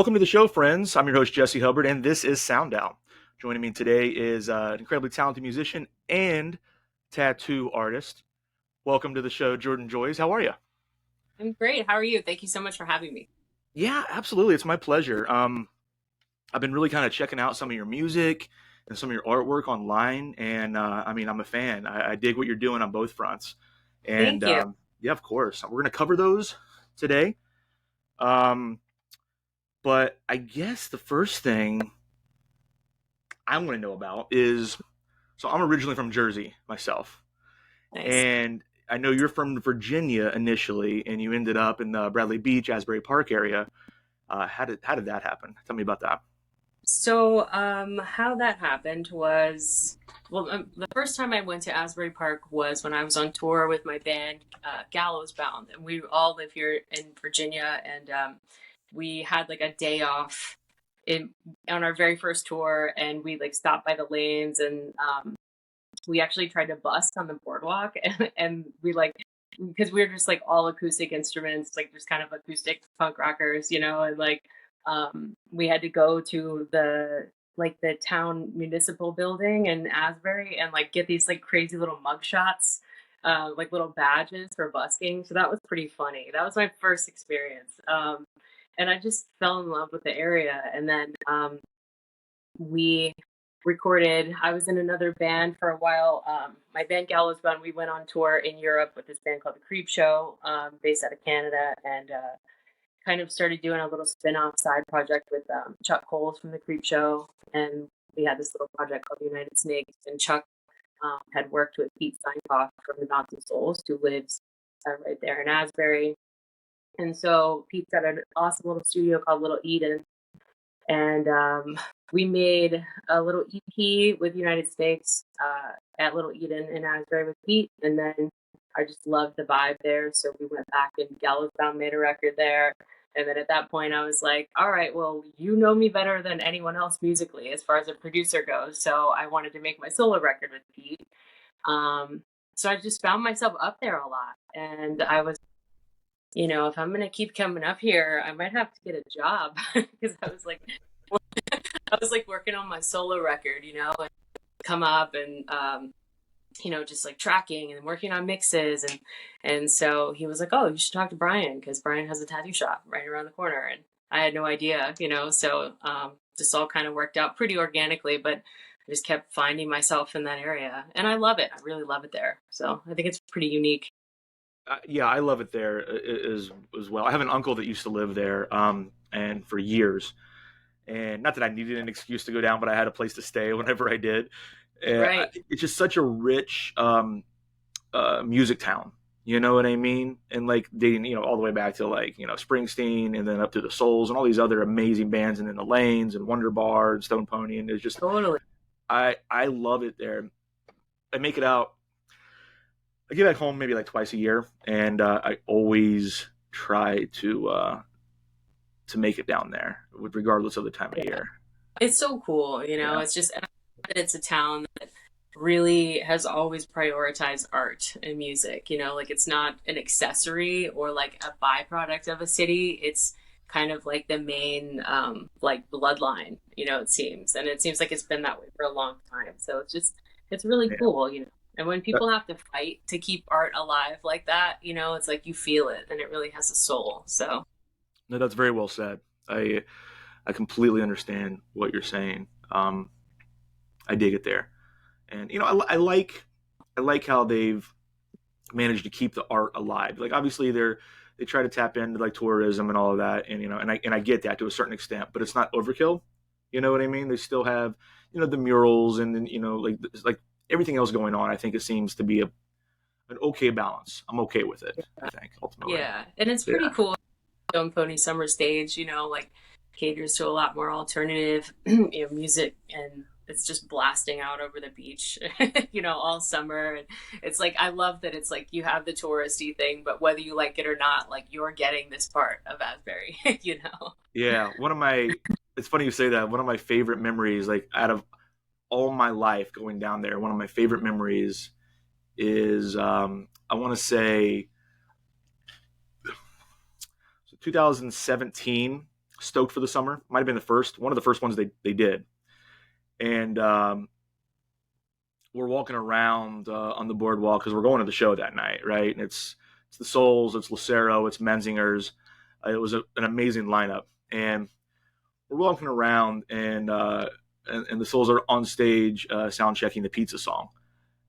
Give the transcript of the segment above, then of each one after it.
Welcome to the show, friends. I'm your host, Jesse Hubbard, and this is Sound Out. Joining me today is an incredibly talented musician and tattoo artist. Welcome to the show, Jordan Joyce. How are you? I'm great. How are you? Thank you so much for having me. Yeah, absolutely. It's my pleasure. I've been really kind of checking out some of your music and some of your artwork online, and I'm a fan. I dig what you're doing on both fronts. And Thank you. yeah, of course, we're going to cover those today. Um, but I guess the first thing I want to know about is so I'm originally from Jersey myself, Nice. and I know you're from Virginia initially, and you ended up in the Bradley Beach, Asbury Park area. How did that happen? Tell me about that. How that happened was, the first time I went to Asbury Park was when I was on tour with my band, Gallows Bound, and we all live here in Virginia, and we had like a day off in on our very first tour, and we like stopped by the lanes, and we actually tried to bust on the boardwalk, and we like because we were just like all acoustic instruments, like just kind of acoustic punk rockers, and like we had to go to the town municipal building in Asbury and like get these like crazy little mug shots, like little badges for busking. So that was pretty funny. That was my first experience. And I just fell in love with the area. And then we recorded. I was in another band for a while. My band Gallows Band. We went on tour in Europe with this band called the Creep Show, based out of Canada, and kind of started doing a little spin-off side project with Chuck Coles from the Creep Show, and we had this little project called United Snakes. And Chuck had worked with Pete Steinkoff from the Mountain Souls, who lives right there in Asbury. And so Pete's got an awesome little studio called Little Eden, and we made a little EP with United States at Little Eden in Asbury with Pete, and then I just loved the vibe there, so we went back and Gallows Bound made a record there. And then at that point, I was like, all right, well, you know me better than anyone else musically as far as a producer goes. So I wanted to make my solo record with Pete. Um, so I just found myself up there a lot. And I was, if I'm going to keep coming up here, I might have to get a job because I was like working on my solo record, and come up and just like tracking and working on mixes, and so he was like, "Oh, you should talk to Brian because Brian has a tattoo shop right around the corner." And I had no idea, so just all kind of worked out pretty organically, but I just kept finding myself in that area, and I love it. I really love it there. So I think it's pretty unique. Yeah, I love it there as well. I have an uncle that used to live there, and for years, and not that I needed an excuse to go down, but I had a place to stay whenever I did. Right. It's just such a rich music town. You know what I mean? And like dating, all the way back to like Springsteen, and then up to the Souls and all these other amazing bands, and then the Lanes and Wonder Bar and Stone Pony, and it's just Totally. I love it there. I make it out. I get back home maybe like twice a year, and I always try to make it down there, with regardless of the time of year. It's so cool, Yeah, it's just, and I love that it's a town that really has always prioritized art and music, like it's not an accessory or like a byproduct of a city. It's kind of like the main like bloodline, it seems. And it seems like it's been that way for a long time. So it's really yeah. cool. And when people have to fight to keep art alive like that, it's like you feel it and it really has a soul. So No, that's very well said. I completely understand what you're saying. I dig it there, and I like how they've managed to keep the art alive. Like obviously they try to tap into like tourism and all of that, and and I get that to a certain extent, but it's not overkill. You know what I mean? They still have the murals, and then like everything else going on. I think it seems to be an okay balance. I'm okay with it. I think ultimately. yeah, and it's Yeah. pretty cool. Stone Pony Summer Stage, like caters to a lot more alternative, music, and it's just blasting out over the beach, all summer. And it's like I love that it's like you have the touristy thing, but whether you like it or not, like you're getting this part of Asbury, Yeah, it's funny you say that. One of my favorite memories, like out of all my life going down there, one of my favorite memories is I want to say so 2017. stoked for the summer. Might have been the first one of the first ones they did, and we're walking around on the boardwalk because we're going to the show that night, right? And it's the Souls, it's Lucero, it's Menzingers. It was an amazing lineup, and we're walking around, and the Souls are on stage sound checking the Pizza song,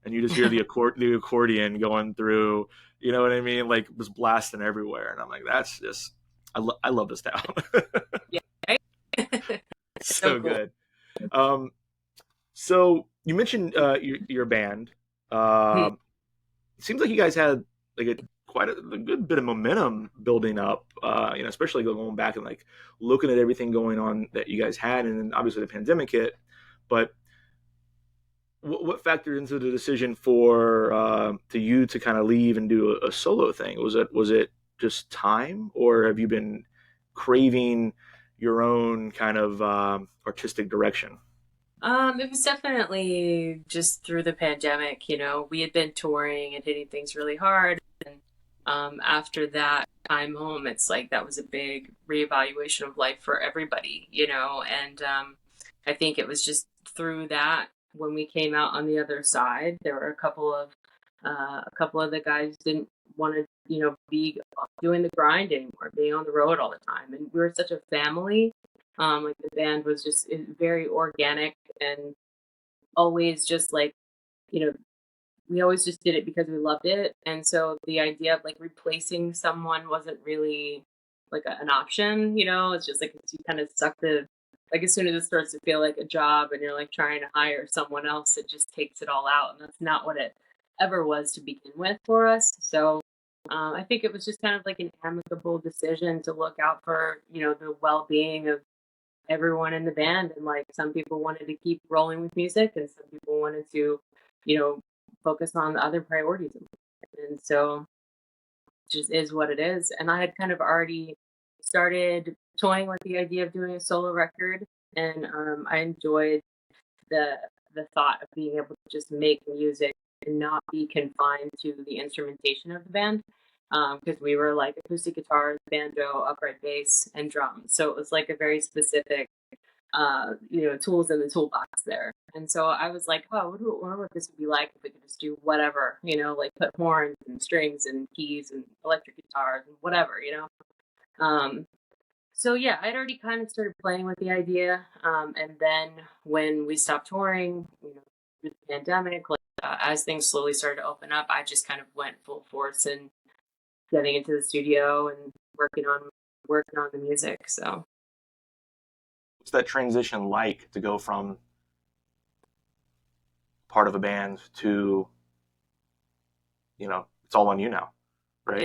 and you just hear the accordion going through. You know what I mean? Like it was blasting everywhere, and I'm like, that's just I love this town. Yeah, right? So So cool. good. Um, so you mentioned your band. Um, it seems like you guys had like a good bit of momentum building up. Especially going back and like looking at everything going on that you guys had, and then obviously the pandemic hit. But what factored into the decision for to you to kind of leave and do a solo thing? Was it just time, or have you been craving your own kind of artistic direction? It was definitely just through the pandemic, we had been touring and hitting things really hard. And after that time home, it's like that was a big reevaluation of life for everybody, and I think it was just through that when we came out on the other side, there were a couple of the guys didn't want to, be doing the grind anymore, being on the road all the time. And we were such a family. Like the band was just very organic and always just like, you know, we always just did it because we loved it. And so the idea of like replacing someone wasn't really like an option, it's just like you kind of suck like as soon as it starts to feel like a job and you're like trying to hire someone else, it just takes it all out. And that's not what it ever was to begin with for us. So I think it was just kind of like an amicable decision to look out for, the well being of everyone in the band. And like some people wanted to keep rolling with music and some people wanted to, you know focus on the other priorities in life. And so it just is what it is. And I had kind of already started toying with the idea of doing a solo record, and I enjoyed the the thought of being able to just make music and not be confined to the instrumentation of the band, because we were like acoustic guitars, banjo, upright bass, and drums. So it was like a very specific, tools in the toolbox there. And so I was like, oh, wonder what this would be like if we could just do whatever, like put horns and strings and keys and electric guitars and whatever. Um, so yeah, I'd already kind of started playing with the idea. And then when we stopped touring, through the pandemic, like as things slowly started to open up, I just kind of went full force and getting into the studio and working on the music. So What's that transition like to go from part of a band to it's all on you now, right?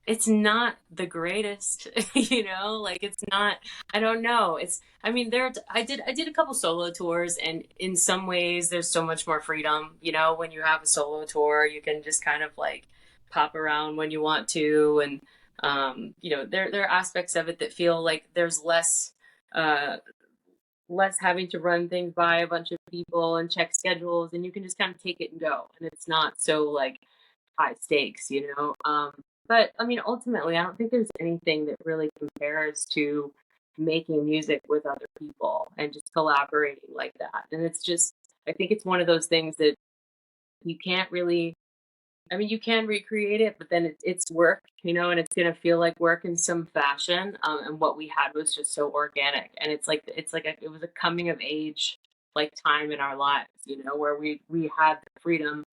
it's not the greatest, like it's not, I don't know. I mean, I did a couple solo tours, and in some ways there's so much more freedom, when you have a solo tour, you can just kind of like pop around when you want to. And there are aspects of it that feel like there's uh less having to run things by a bunch of people and check schedules, and you can just kind of take it and go, and it's not so like high stakes. But I mean, ultimately, I don't think there's anything that really compares to making music with other people and just collaborating like that. And it's just, I think it's one of those things that you can't really, I mean, you can recreate it, but then it's work, and it's going to feel like work in some fashion. And what we had was just so organic. And it was a coming of age like time in our lives, where we had the freedom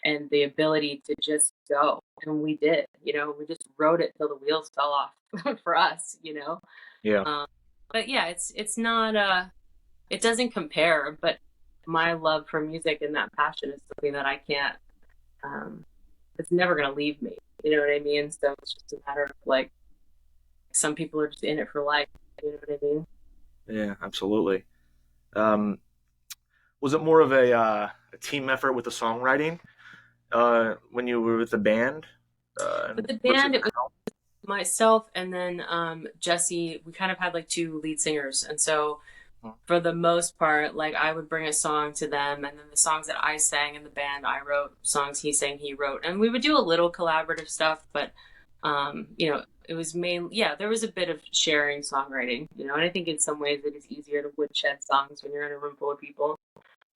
and the ability to just go. And we did, we just wrote it till the wheels fell off for us. Yeah. Um, but yeah, it's not, it doesn't compare, but my love for music and that passion is something that I can't, um, it's never going to leave me. You know what I mean? So it's just a matter of like, some people are just in it for life. You know what I mean? Yeah, absolutely. Um, was it more of a team effort with the songwriting when you were with the band? But And the versus band, it was myself and then Jesse. We kind of had like two lead singers, and so now? for the most part, like I would bring a song to them, and then the songs that I sang in the band, I wrote. Songs he sang, he wrote, and we would do a little collaborative stuff. But it was mainly, yeah, there was a bit of sharing songwriting, and I think in some ways it is easier to woodshed songs when you're in a room full of people.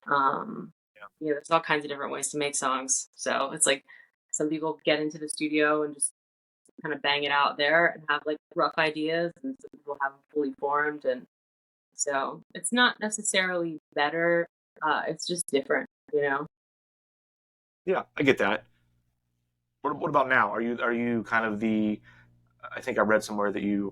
Um, Yeah. there's all kinds of different ways to make songs. So it's like some people get into the studio and just kind of bang it out there and have like rough ideas, and some people have them fully formed. And so it's not necessarily better, it's just different. Yeah, I get that. What about now? Are you kind of the? I think I read somewhere that you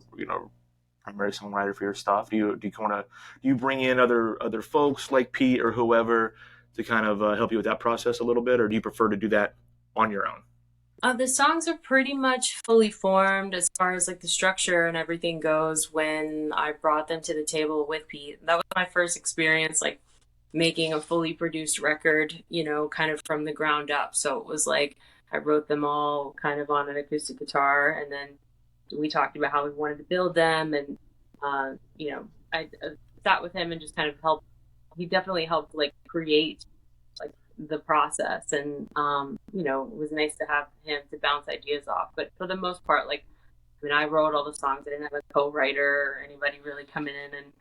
primary songwriter for your stuff. Do you want to do you bring in other folks like Pete or whoever to kind of help you with that process a little bit, or do you prefer to do that on your own? The songs are pretty much fully formed as far as like the structure and everything goes when I brought them to the table with Pete. That was my first experience, like making a fully produced record, kind of from the ground up. So it was like I wrote them all kind of on an acoustic guitar, and then we talked about how we wanted to build them. And, I sat with him and just kind of helped. He definitely helped like create like the process, and it was nice to have him to bounce ideas off. But for the most part, like, I mean, I wrote all the songs. I didn't have a co-writer or anybody really coming in and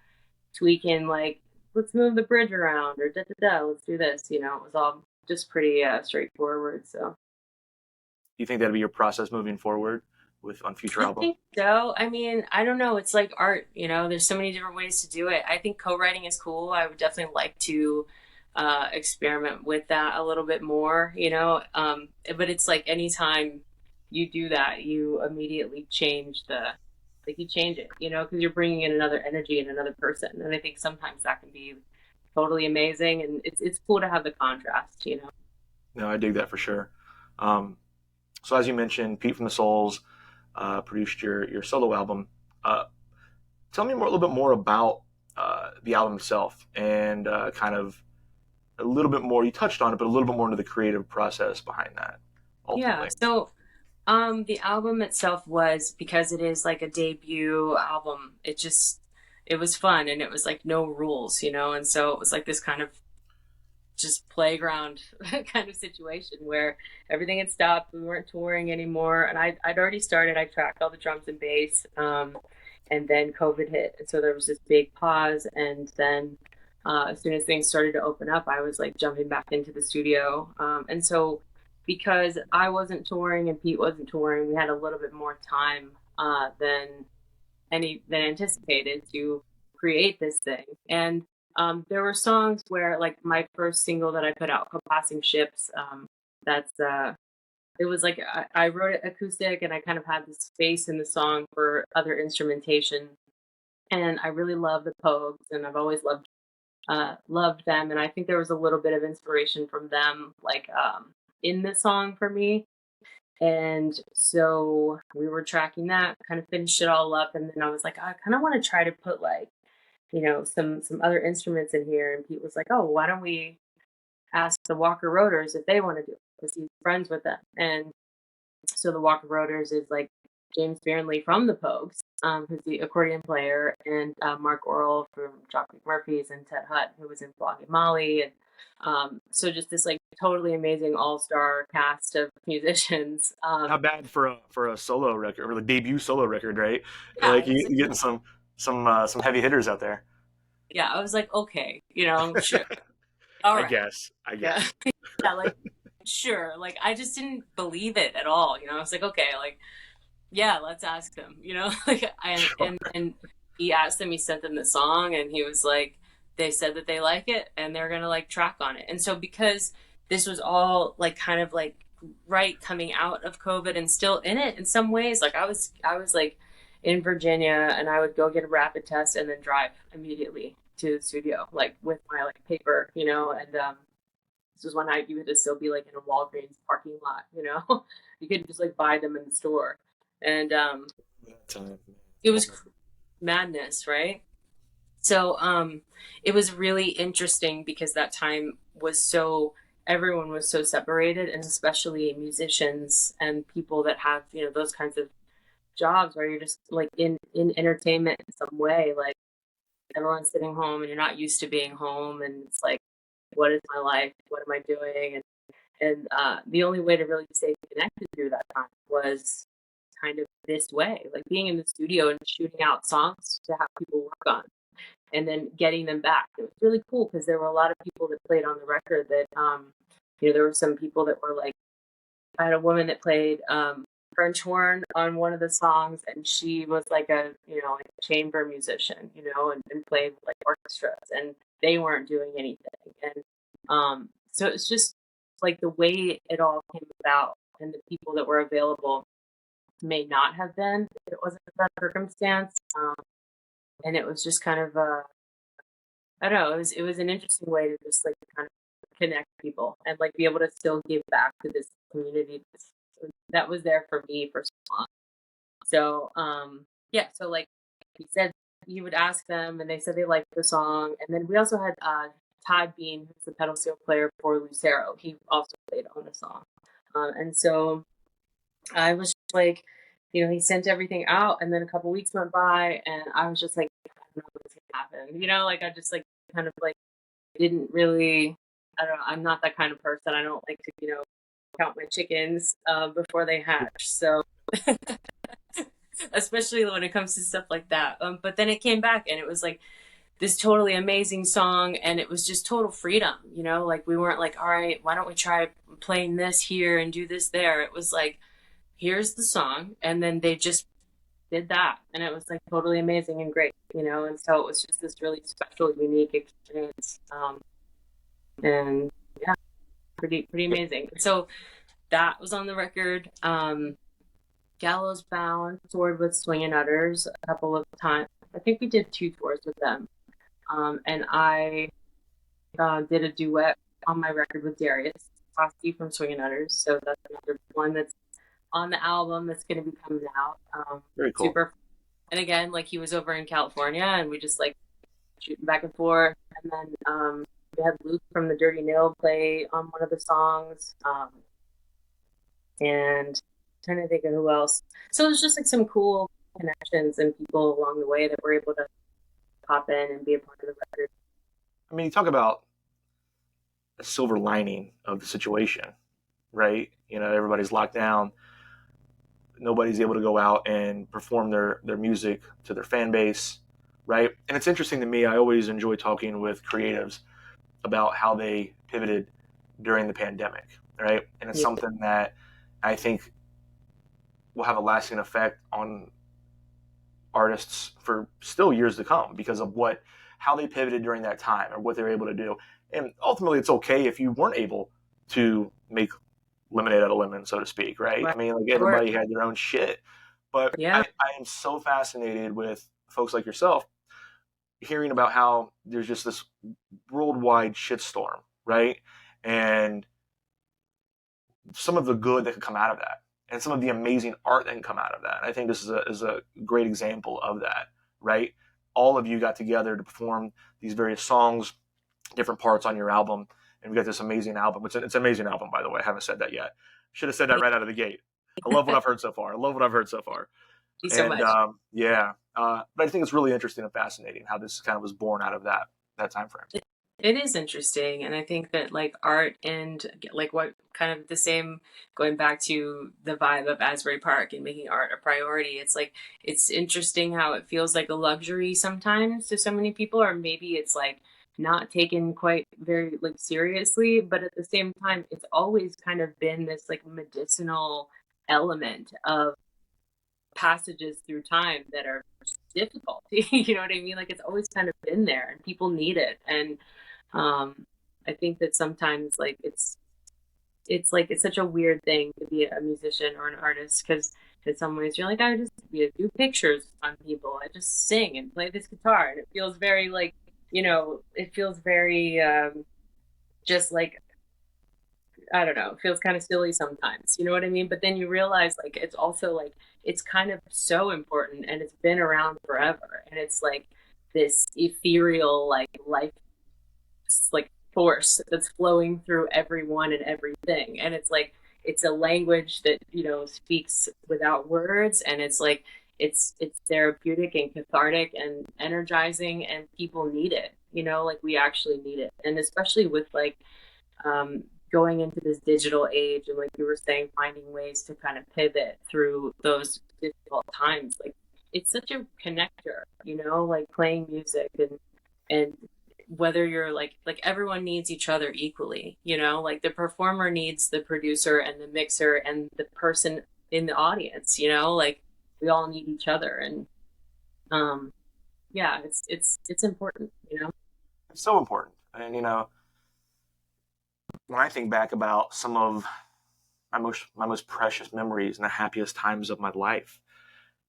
tweaking, like, let's move the bridge around, or da da da, let's do this. It was all just pretty straightforward. So Do you think that'd be your process moving forward with on future I albums? think so. I mean, I don't know. It's like art, there's so many different ways to do it. I think co-writing is cool. I would definitely like to experiment with that a little bit more. But it's like anytime you do that, you immediately like you change it, because you're bringing in another energy and another person. And I think sometimes that can be totally amazing. And it's cool to have the contrast. No, I dig that for sure. Um, so as you mentioned, Pete from the Souls produced your solo album. Uh, Tell me more, a little bit more about the album itself and kind of a little bit more. You touched on it, but a little bit more into the creative process behind that. Yeah. Ultimately, So the album itself was, because it is like a debut album, it was fun, and it was like no rules. And so it was like this kind of just playground kind of situation where everything had stopped. We weren't touring anymore, and I'd already started. I tracked all the drums and bass, and then COVID hit, and so there was this big pause. And then as soon as things started to open up, I was like jumping back into the studio, and so because I wasn't touring and Pete wasn't touring, we had a little bit more time than anticipated to create this thing. And there were songs where, like, my first single that I put out called Passing Ships, that's it was like I wrote it acoustic, and I kind of had this space in the song for other instrumentation. And I really love the Pogues, and I've always loved them. And I think there was a little bit of inspiration from them, like, in the song for me. And so we were tracking that, kind of finished it all up, and then I was like, I kind of want to try to put, like, some other instruments in here. And Pete was like, oh, why don't we ask the Walker Rotors if they want to do it, because he's friends with them. And so the Walker Rotors is like James Fearnley from the Pogues, who's the accordion player, and Mark Orrell from Dropkick Murphys, and Ted Hutt, who was in Flogging Molly. And so just this like totally amazing all-star cast of musicians. not bad for a solo record or the debut solo record, right? Yeah, Like you getting some heavy hitters out there. yeah, I was like, okay, sure, all I right, guess. I yeah, guess. yeah, like, sure. Like, I just didn't believe it at all. I was like, okay, like, yeah, let's ask him. Like, Sure. and then he asked them, he sent them the song, and he was like, they said that they like it and they're gonna like track on it. And so because this was all like kind of like right coming out of COVID and still in it in some ways, like I was like in Virginia, and I would go get a rapid test and then drive immediately to the studio, like with my like paper. And this was when you had to still be like in a Walgreens parking lot. You couldn't just like buy them in the store. And That time. it was madness, right? So it was really interesting because that time was so, everyone was so separated, and especially musicians and people that have, those kinds of jobs where you're just like in entertainment in some way, like everyone's sitting home and you're not used to being home, and it's like, what is my life? What am I doing? And the only way to really stay connected through that time was kind of this way, like being in the studio and shooting out songs to have people work on and then getting them back. It was really cool because there were a lot of people that played on the record that, there were some people that were like, I had a woman that played French horn on one of the songs, and she was like a, like a chamber musician, and played like orchestras, and they weren't doing anything. And so it's just like the way it all came about, and the people that were available may not have been if it wasn't for that circumstance. And it was just kind of I don't know, it was an interesting way to just like kind of connect people and like be able to still give back to this community that was there for me for so long. So yeah, so like he said, he would ask them and they said they liked the song. And then we also had Todd Bean, who's the pedal steel player for Lucero. He also played on the song. And so I was just like, he sent everything out, and then a couple weeks went by, and I was just like, I don't know what's gonna happen. Like I just like kind of like didn't really. I don't know. I'm not that kind of person. I don't like to, count my chickens before they hatch. So especially when it comes to stuff like that. But then it came back, and it was like this totally amazing song, and it was just total freedom. Like we weren't like, all right, why don't we try playing this here and do this there? It was like, here's the song, and then they just did that, and it was like totally amazing and great. And so it was just this really special, unique experience. And yeah, pretty amazing. So that was on the record. Gallows Bound toured with Swingin' Utters a couple of times. I think we did 2 tours with them. And I did a duet on my record with Darius Toski from Swingin' Utters. So that's another one that's on the album that's going to be coming out. Very cool. Super. And again, like he was over in California, and we just like shooting back and forth. And then we had Luke from the Dirty Nil play on one of the songs. And I'm trying to think of who else. So it was just like some cool connections and people along the way that were able to pop in and be a part of the record. I mean, you talk about a silver lining of the situation, right? Everybody's locked down. Nobody's able to go out and perform their music to their fan base, right? And it's interesting to me. I always enjoy talking with creatives about how they pivoted during the pandemic, right? And it's Yeah. something that I think will have a lasting effect on artists for still years to come because of how they pivoted during that time or what they were able to do. And ultimately, it's okay if you weren't able to make lemonade out of lemon, so to speak, right? Right. I mean, like Sure. everybody had their own shit. But Yeah. I am so fascinated with folks like yourself hearing about how there's just this worldwide shitstorm, right? And some of the good that could come out of that and some of the amazing art that can come out of that. I think this is a great example of that, right? All of you got together to perform these various songs, different parts on your album, and we got this amazing album. It's an amazing album, by the way. I haven't said that yet. Should have said that right out of the gate. I love what I've heard so far. Thank you so And much. yeah, but I think it's really interesting and fascinating how this kind of was born out of that time frame. It is interesting, and I think that like art and like what kind of the same, going back to the vibe of Asbury Park and making art a priority. It's like it's interesting how it feels like a luxury sometimes to so many people, or maybe it's like not taken quite very like seriously, but at the same time, it's always kind of been this like medicinal element of passages through time that are difficult. You know what I mean? Like it's always kind of been there, and people need it. And I think that sometimes like it's like it's such a weird thing to be a musician or an artist because in some ways you're like, I just do pictures on people, I just sing and play this guitar, and it feels very like, it feels very just like, I don't know, it feels kind of silly sometimes, you know what I mean? But then you realize like it's also like it's kind of so important, and it's been around forever, and it's like this ethereal like life, like force that's flowing through everyone and everything. And it's like it's a language that, speaks without words, and it's like it's therapeutic and cathartic and energizing, and people need it, like we actually need it. And especially with like going into this digital age, and like you were saying, finding ways to kind of pivot through those difficult times, like it's such a connector, like playing music, and whether you're like everyone needs each other equally, like the performer needs the producer and the mixer and the person in the audience, like we all need each other. And um yeah, it's important, It's so important. And when I think back about some of my most precious memories and the happiest times of my life,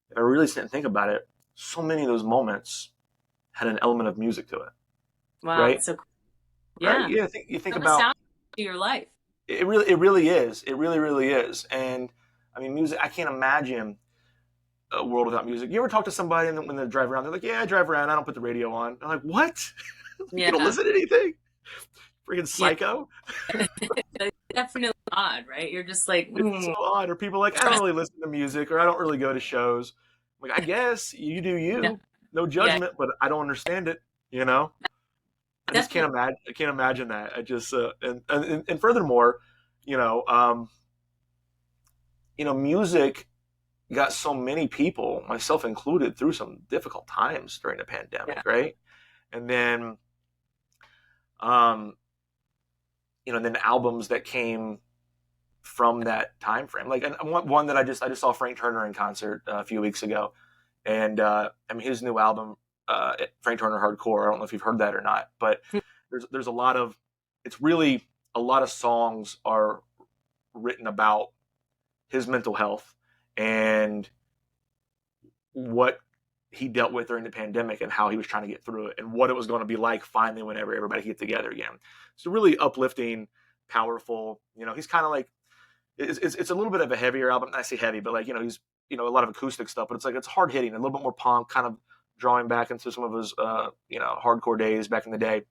if I really sit and think about it, so many of those moments had an element of music to it, wow, right? that's so cool. Right? Yeah, You think have a about sound to your life. it really is. It really is. And I mean, music. I can't imagine a world without music. You ever talk to somebody and when they drive around, they're like, "Yeah, I drive around. I don't put the radio on." I'm like, "What? You don't Yeah, listen to anything? Freaking yeah. psycho!" It's definitely odd, right? You're just like, It's so odd. Or people like, "I don't trust. really listen to music, or I don't really go to shows." I'm like, I guess you do Yeah, you. No yeah, judgment, but I don't understand it. You know, I just can't definitely. imagine. I can't imagine that. I just and furthermore, you know, um, music got so many people, myself included, through some difficult times during the Yeah. pandemic, right? And then, um, then albums that came from that time frame, like and one that I just saw Frank Turner in concert a few weeks ago, and I mean his new album, Frank Turner Hardcore. I don't know if you've heard that or not, but there's a lot of it's really a lot of songs are written about his mental health and what he dealt with during the pandemic and how he was trying to get through it and what it was going to be like finally whenever everybody could get together again. It's really uplifting, powerful. He's kind of like it's a little bit of a heavier album. I say heavy, but like he's a lot of acoustic stuff, but it's like it's hard hitting, a little bit more punk, kind of drawing back into some of his hardcore days back in the day.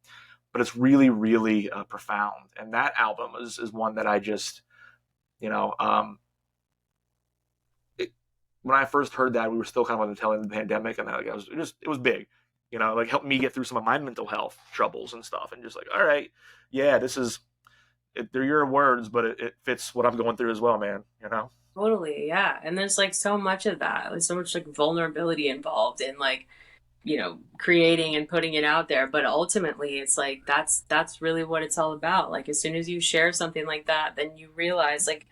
But it's really really profound, and that album is one that I just you know when I first heard that, we were still kind of on the tail end of the pandemic, and like, it was big, like helped me get through some of my mental health troubles and stuff, and just like, all right, yeah, this is they're your words, but it fits what I'm going through as well, man. Totally, yeah. And there's like so much of that. There's so much like vulnerability involved in like, creating and putting it out there. But ultimately it's like that's really what it's all about. Like as soon as you share something like that, then you realize like,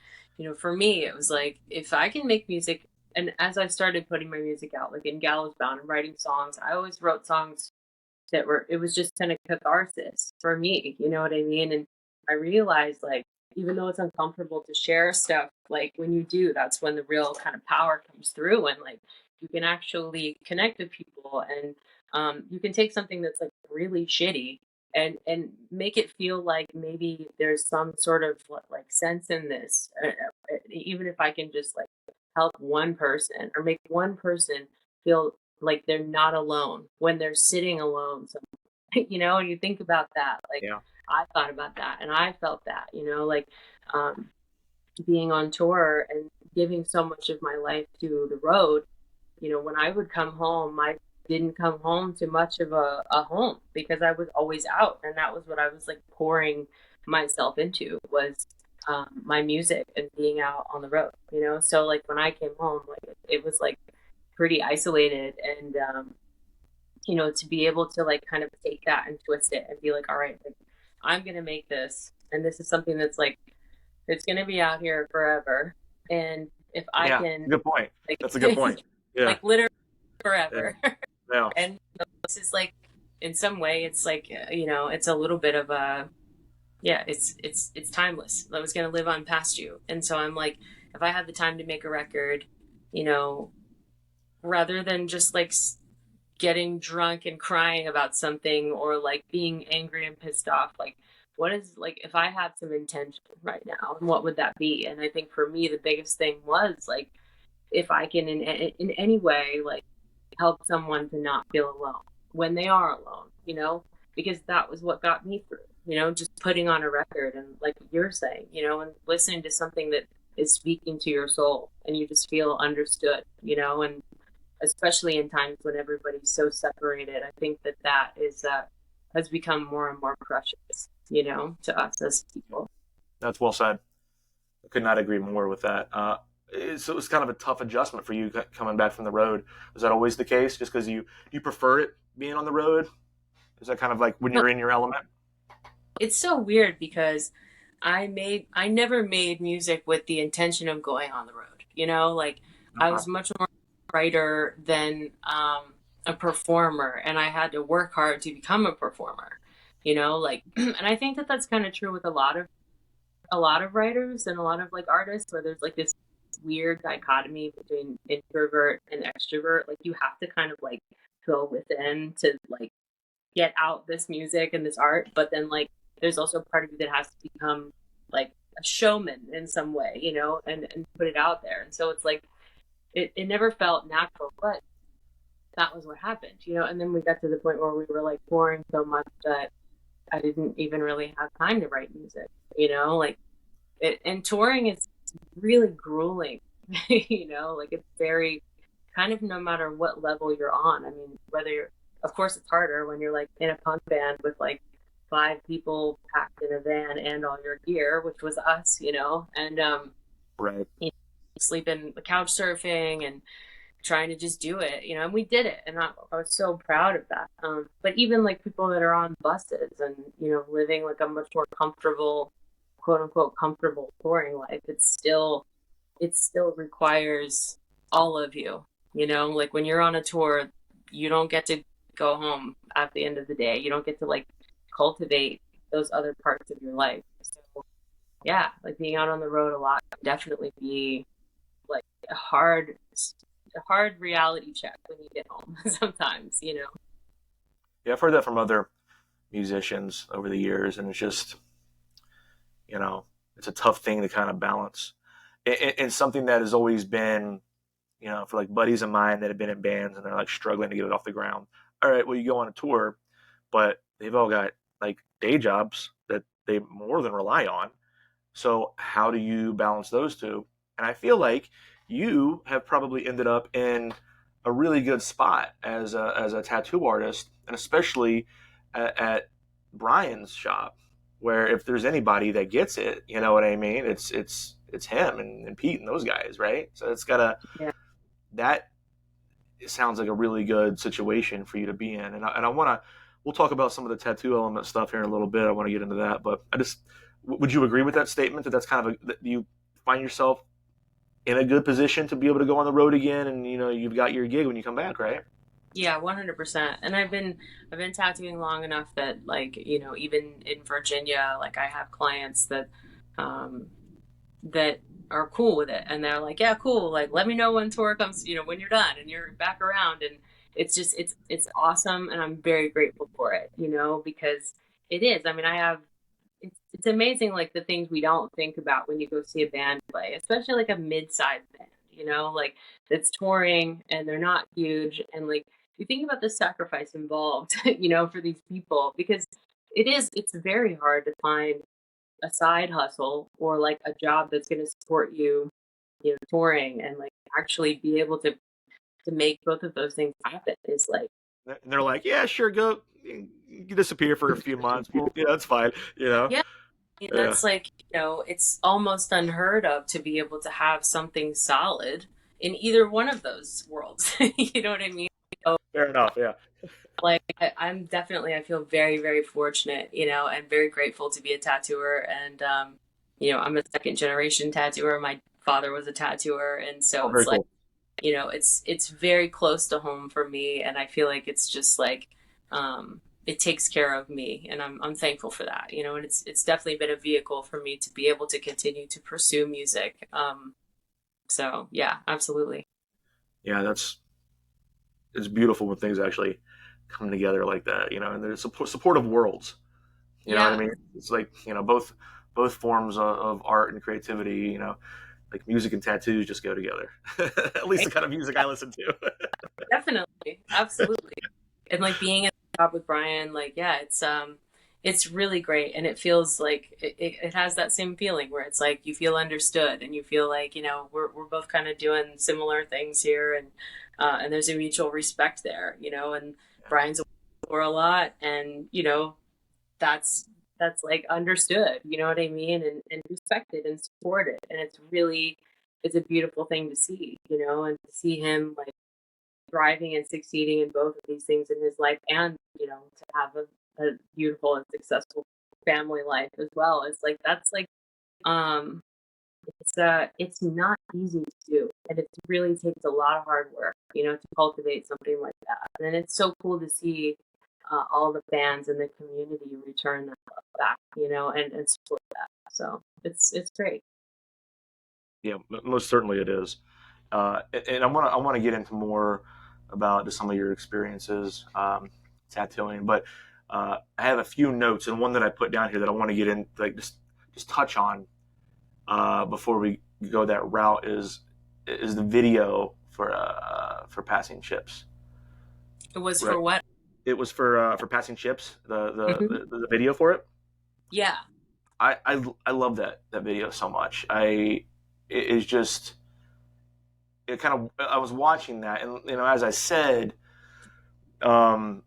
for me it was like if I can make music, and as I started putting my music out, like in Gallows Bound and writing songs, I always wrote songs that were it was just kind of catharsis for me, you know what I mean? And I realized like even though it's uncomfortable to share stuff, like when you do, that's when the real kind of power comes through, and like you can actually connect with people, and you can take something that's like really shitty and make it feel like maybe there's some sort of like sense in this, even if I can just like help one person or make one person feel like they're not alone when they're sitting alone. So, and you think about that, like Yeah, I thought about that and I felt that, like um, being on tour and giving so much of my life to the road, when I would come home, I didn't come home to much of a home because I was always out. And that was what I was like pouring myself into was my music and being out on the road, So like when I came home, like it was like pretty isolated, and to be able to like kind of take that and twist it and be like, all right, like I'm gonna make this, and this is something that's like it's gonna be out here forever. And if I yeah, can good point. That's a good like point. Yeah, like literally yeah, forever. yeah, And this is like in some way it's like it's a little bit of a yeah, it's timeless. I was gonna live on past you. And so I'm like, if I had the time to make a record, you know rather than just like getting drunk and crying about something, or like being angry and pissed off, like what is like if I had some intention right now, and what would that be? And I think for me the biggest thing was like if I can in any way like help someone to not feel alone when they are alone, because that was what got me through, just putting on a record and like you're saying, and listening to something that is speaking to your soul and you just feel understood, and especially in times when everybody's so separated, I think that is has become more and more precious, to us as people. That's well said. I could not agree more with that. So it was kind of a tough adjustment for you coming back from the road. Was that always the case? Just because you prefer it being on the road? Is that kind of like when Well, you're in your element? it's so weird because I never made music with the intention of going on the road. You know, like I Uh-huh. was much more a writer than a performer, and I had to work hard to become a performer. You know, like, and I think that that's kind of true with a lot of writers and a lot of like artists, where there's like this weird dichotomy between introvert and extrovert. Like you have to kind of like go within to like get out this music and this art, but then like there's also part of you that has to become like a showman in some way, you know, and put it out there. And so it's like it never felt natural, but that was what happened, you know. And then we got to the point where we were like touring so much that I didn't even really have time to write music, you know, like and touring is really grueling, you know, like it's very kind of no matter what level you're on. I mean, whether you're, of course, it's harder when you're like in a punk band with like five people packed in a van and all your gear, which was us, you know, and Right. you know, sleeping, couch surfing, and trying to just do it, you know, and we did it, and I was so proud of that. But even like people that are on buses and you know living like a much more comfortable, quote unquote, comfortable touring life, it still requires all of you. You know, like when you're on a tour, you don't get to go home at the end of the day. You don't get to like cultivate those other parts of your life. So yeah, like being out on the road a lot can definitely be like a hard reality check when you get home sometimes, you know. Yeah, I've heard that from other musicians over the years, and it's just it's a tough thing to kind of balance. And something that has always been for like buddies of mine that have been in bands and they're like struggling to get it off the ground. All right, well, you go on a tour, but they've all got like day jobs that they more than rely on. So how do you balance those two? And I feel like you have probably ended up in a really good spot as a tattoo artist, and especially at Brian's shop, where if there's anybody that gets it, you know what I mean? It's him and Pete and those guys, right? So it's gotta Yeah. that it sounds like a really good situation for you to be in. And I want to, we'll talk about some of the tattoo element stuff here in a little bit. I want to get into that, but would you agree with that statement that that's kind of that you find yourself in a good position to be able to go on the road again, and you've got your gig when you come back, right? Yeah, 100%. And I've been tattooing long enough that like, you know, even in Virginia, like I have clients that um that are cool with it, and they're like, yeah, cool, like let me know when tour comes, you know, when you're done and you're back around. And it's just it's awesome, and I'm very grateful for it, you know, because it is. I mean, I have it's amazing like the things we don't think about when you go see a band play, especially like a mid-sized band, you know, like that's touring and they're not huge, and like you think about the sacrifice involved, you know, for these people, because it's very hard to find a side hustle or like a job that's going to support you, you know, touring, and like actually be able to make both of those things happen is like And they're like, yeah, sure, go. You disappear for a few months. Well, yeah, that's fine. yeah. And Yeah, that's like, you know, it's almost unheard of to be able to have something solid in either one of those worlds. You know what I mean? So, fair enough. Yeah, like, I'm definitely, I feel very, very fortunate, you know, and very grateful to be a tattooer. And, you know, I'm a second generation tattooer. My father was a tattooer. And so oh, very it's like, cool. you know, it's very close to home for me. And I feel like it's just like, it takes care of me, and I'm thankful for that, you know. And it's definitely been a vehicle for me to be able to continue to pursue music. So yeah, absolutely. Yeah, it's beautiful when things actually come together like that. And there's supportive worlds. You know what I Yeah, mean? It's like both forms of art and creativity. Like music and tattoos just go together. At least right? the kind of music Yeah, I listen to. definitely, absolutely. And like being in the job with Brian, like yeah, it's really great, and it feels like it has that same feeling where it's like you feel understood, and you feel like, you know, we're both kind of doing similar things here, and there's a mutual respect there, you know. And Brian's for a lot, and you know that's that's like understood, you know what I mean, and respected and supported, and it's a beautiful thing to see, you know, and to see him like thriving and succeeding in both of these things in his life, and you know, to have a beautiful and successful family life as well. It's like that's like um it's not easy to do, and it really takes a lot of hard work, you know, to cultivate something like that. And it's so cool to see all the fans and the community return that love back, you know, and support that. So it's great. Yeah, most certainly it is. And I want to get into more about just some of your experiences tattooing, but I have a few notes, and one that I put down here that I want to get in, like just touch on before we go that route is the video for passing chips. It was Right. for what? It was for passing chips. The Hmm. the video for it. Yeah. I love that video so much. It is just it kind of I was watching that, and as I said, um,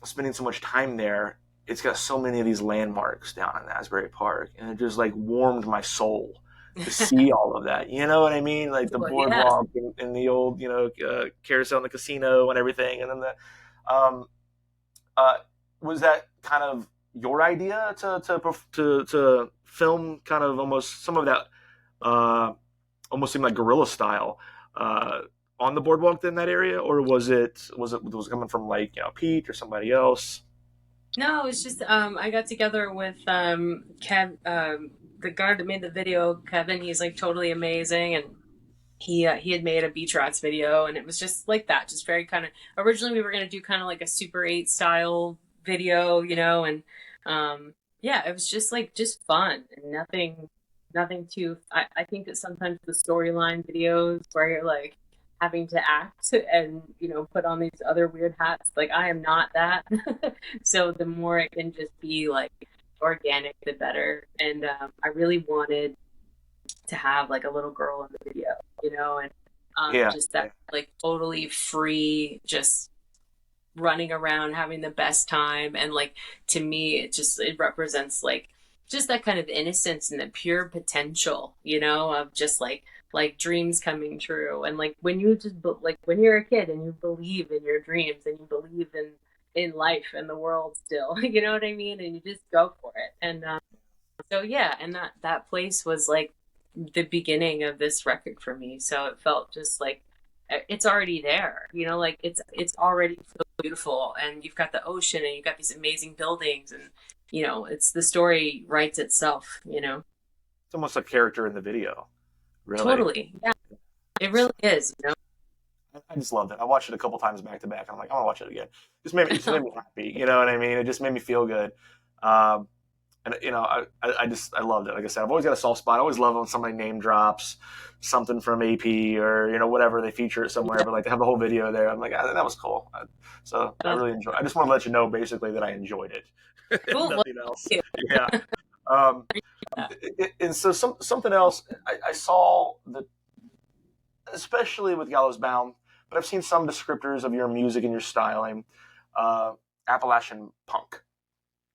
spending so much time there, it's got so many of these landmarks down in Asbury Park, and it just like warmed my soul to see all of that. You know what I mean? Like the Well, yeah. boardwalk and the old carousel in the casino and everything, and then the uh, was that kind of your idea to film kind of almost some of that uh, almost seemed like guerrilla style uh, on the boardwalk in that area, or was it coming from like Pete or somebody else? No, it's just I got together with Kev, the guy that made the video, Kevin. He's like totally amazing, and he had made a Beach Rats video, and it was just like that, just very kind of. Originally, we were gonna do kind of like a Super 8 style video, you know, and yeah, it was just fun and nothing too. I think that sometimes the storyline videos where you're like having to act and you know put on these other weird hats, like I am not that. So the more it can just be like organic, the better. And I really wanted to have like a little girl in the video, you know, and Yeah, just that yeah, like totally free, just running around having the best time. And like to me, it represents like just that kind of innocence and the pure potential, you know, of just like dreams coming true. And like when you just like when you're a kid and you believe in your dreams and you believe in life and the world still, you know what I mean, and you just go for it. And so yeah, and that place was like the beginning of this record for me. So it felt just like it's already there, you know, like it's already so beautiful, and you've got the ocean and you've got these amazing buildings, and you know, it's the story writes itself, you know. it's almost a character in the video, really. Totally. Yeah, it really is, you I just loved it. I watched it a couple times back to back. And I'm like, I want to watch it again. It just made me happy. You know what I mean? It just made me feel good. Um, and I loved it. Like I said, I've always got a soft spot. I always love when somebody name drops something from AP or whatever, they feature it somewhere, know. but like they have the whole video there. I'm like, that was cool. So I Yeah. really enjoy. I just want to let you know basically that I enjoyed it, if Cool. Well, nothing else. thank Yeah. Um, you. and so something else I saw that, especially with Gallows Bound, but I've seen some descriptors of your music and your styling, uh, Appalachian punk,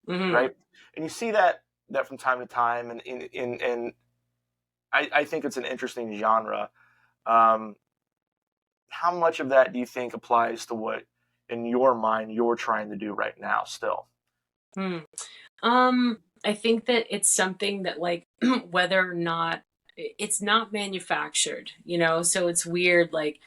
Hmm. right? And you see that from time to time, and I think it's an interesting genre. Um, how much of that do you think applies to what, in your mind, you're trying to do right now? Still, Hmm. I think that it's something that like whether or not it's not manufactured, you know, so it's weird. Like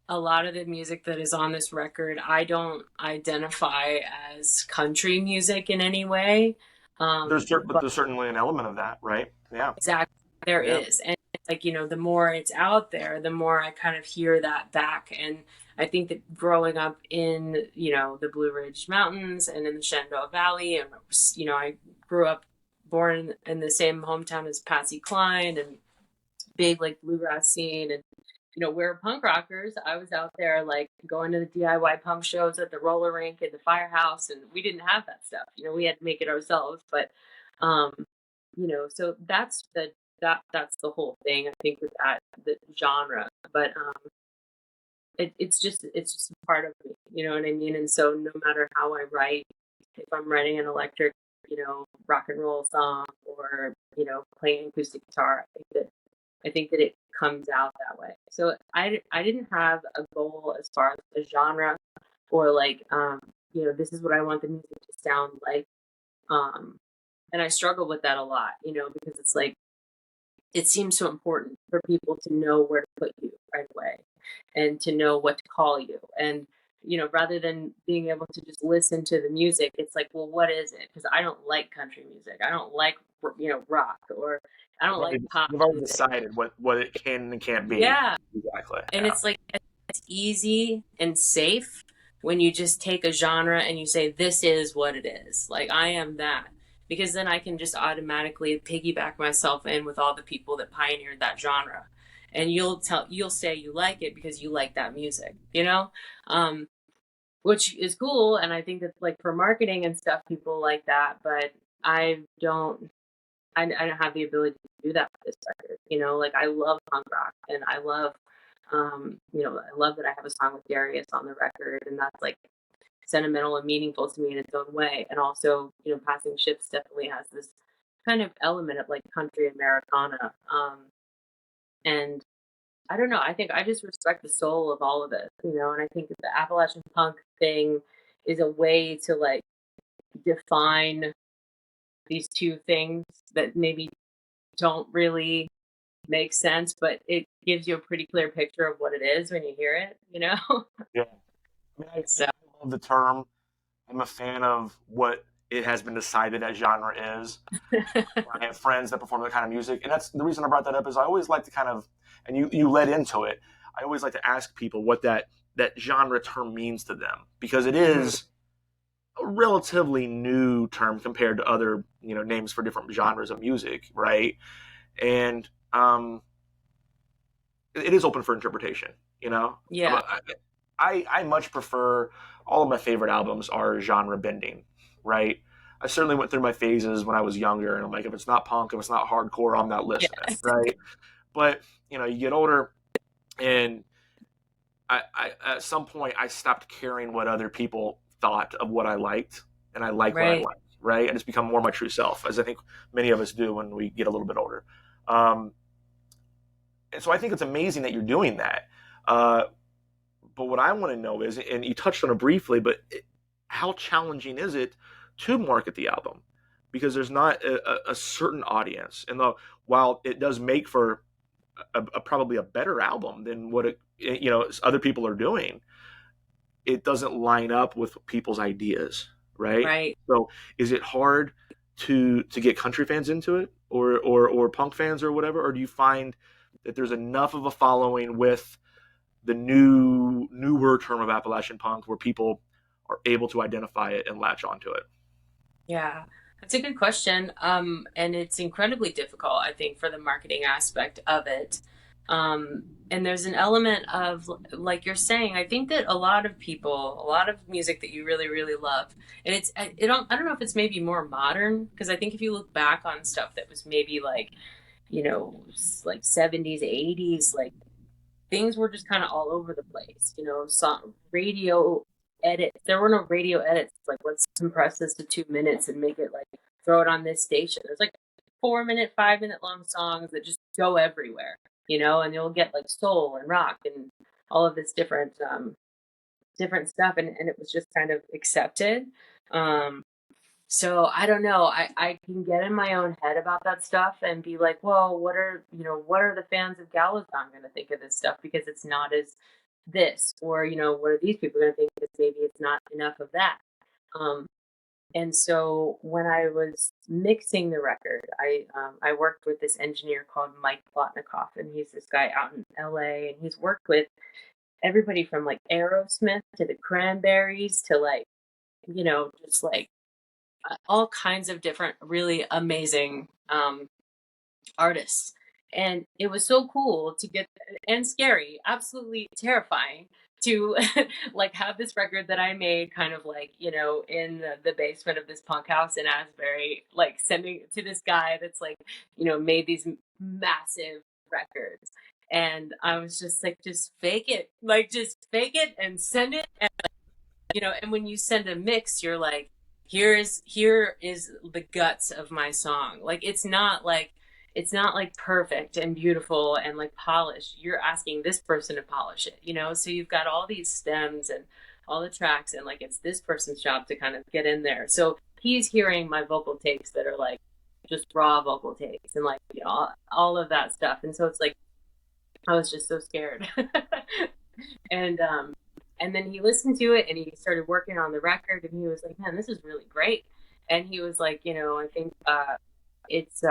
a lot of the music that is on this record, I don't identify as country music in any way. but But there's certainly an element of that, right? Yeah, exactly there yeah. is. And like, you know, the more it's out there, the more I kind of hear that back. And I think that growing up in, you know, the Blue Ridge Mountains and in the Shenandoah Valley, and, you know, I grew up born in the same hometown as Patsy Cline and big like bluegrass scene, and you know, we're punk rockers. I was out there like going to the DIY punk shows at the roller rink and the firehouse, and we didn't have that stuff. You know, we had to make it ourselves. But, um, you know, so that's the whole thing. I think with that the genre, but it's just a part of me. You know what I mean? And so no matter how I write, if I'm writing an electric rock and roll song or, playing acoustic guitar. I think that it comes out that way. So I didn't have a goal as far as a genre or like, this is what I want the music to sound like. Um, and I struggle with that a lot, because it's like, it seems so important for people to know where to put you right away and to know what to call you. And, rather than being able to just listen to the music, it's like, well, what is it? Because I don't like country music. I don't like, rock, or I don't like pop You've already music. decided what it can and can't be. Yeah. Exactly. And Yeah. it's like, it's easy and safe when you just take a genre and you say, this is what it is. Like, I am that. Because then I can just automatically piggyback myself in with all the people that pioneered that genre. And you'll say you like it because you like that music, Um, which is cool. And I think that, like, for marketing and stuff, people like that. But I don't, I don't have the ability to do that with this record. Like, I love punk rock, and I love that I have a song with Darius on the record, and that's like sentimental and meaningful to me in its own way. And also, Passing Ships definitely has this kind of element of like country Americana. And I don't know, I think I just respect the soul of all of it, and I think that the Appalachian punk thing is a way to like define these two things that maybe don't really make sense, but it gives you a pretty clear picture of what it is when you hear it. Yeah. I mean, So, I love the term. I'm a fan of what it has been decided that genre is. I have friends that perform that kind of music, and that's the reason I brought that up. Is I always like to kind of, and you led into it. I always like to ask people what that genre term means to them, because it mhm. is a relatively new term compared to other names for different genres of music, right? And it is open for interpretation. You know, Yeah, I much prefer, all of my favorite albums are genre bending, right? I certainly went through my phases when I was younger, and I'm like, if it's not punk, if it's not hardcore, I'm not listening, yeah, right? But you get older, and at some point I stopped caring what other people thought of what I liked, and I like what I right. like, right? And it's become more my true self, as I think many of us do when we get a little bit older. Um, and so I think it's amazing that you're doing that. Uh, but what I want to know is, and you touched on it briefly, but how challenging is it to market the album? Because there's not a certain audience, and while it does make for probably a better album than what other people are doing, it doesn't line up with people's ideas, right? Right. So is it hard to get country fans into it, or punk fans or whatever, or do you find that there's enough of a following with the newer term of Appalachian punk where people are able to identify it and latch onto it? Yeah, that's a good question. And it's incredibly difficult, I think, for the marketing aspect of it. And there's an element of, like you're saying, I think that a lot of people, a lot of music that you really, really love, and I don't know if it's maybe more modern, because I think if you look back on stuff that was maybe like, like 70s, 80s, like things were just kind of all over the place. Song radio edits. There were no radio edits. Like, let's compress this to 2 minutes and make it like throw it on this station. There's like 4 minute, 5 minute long songs that just go everywhere. And you'll get like soul and rock and all of this different stuff, and it was just kind of accepted. Um, so I don't know. I can get in my own head about that stuff and be like, well, what are the fans of Gallows Bound going to think of this stuff, because it's not as this, or what are these people going to think, because maybe it's not enough of that. Um, and so when I was mixing the record, I worked with this engineer called Mike Plotnikoff, and he's this guy out in LA, and he's worked with everybody from like Aerosmith to the Cranberries to like just like all kinds of different really amazing artists. And it was so cool to get, and scary, absolutely terrifying to like have this record that I made kind of like, in the basement of this punk house in Asbury, like sending it to this guy that's like, made these massive records. And I was just like, just fake it, like just fake it and send it. And, and when you send a mix, you're like, here is the guts of my song. Like it's not like perfect and beautiful and like polished. You're asking this person to polish it, you know? So you've got all these stems and all the tracks, and like it's this person's job to kind of get in there. So he's hearing my vocal takes that are like just raw vocal takes and like, you know, all of that stuff. And so it's like I was just so scared. and and then he listened to it and he started working on the record, and he was like, man, this is really great. And he was like, you know, I think it's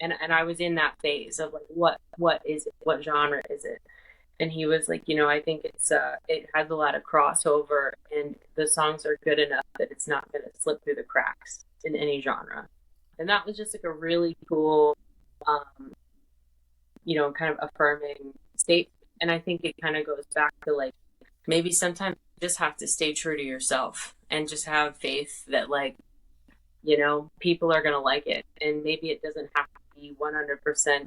and I was in that phase of like, what is it, what genre is it? And he was like, you know, I think it has a lot of crossover, and the songs are good enough that it's not going to slip through the cracks in any genre. And that was just like a really cool um you know, kind of affirming state. And I think it kind of goes back to like maybe sometimes you just have to stay true to yourself and just have faith that like, you know, people are going to like it. And maybe it doesn't have to be 100%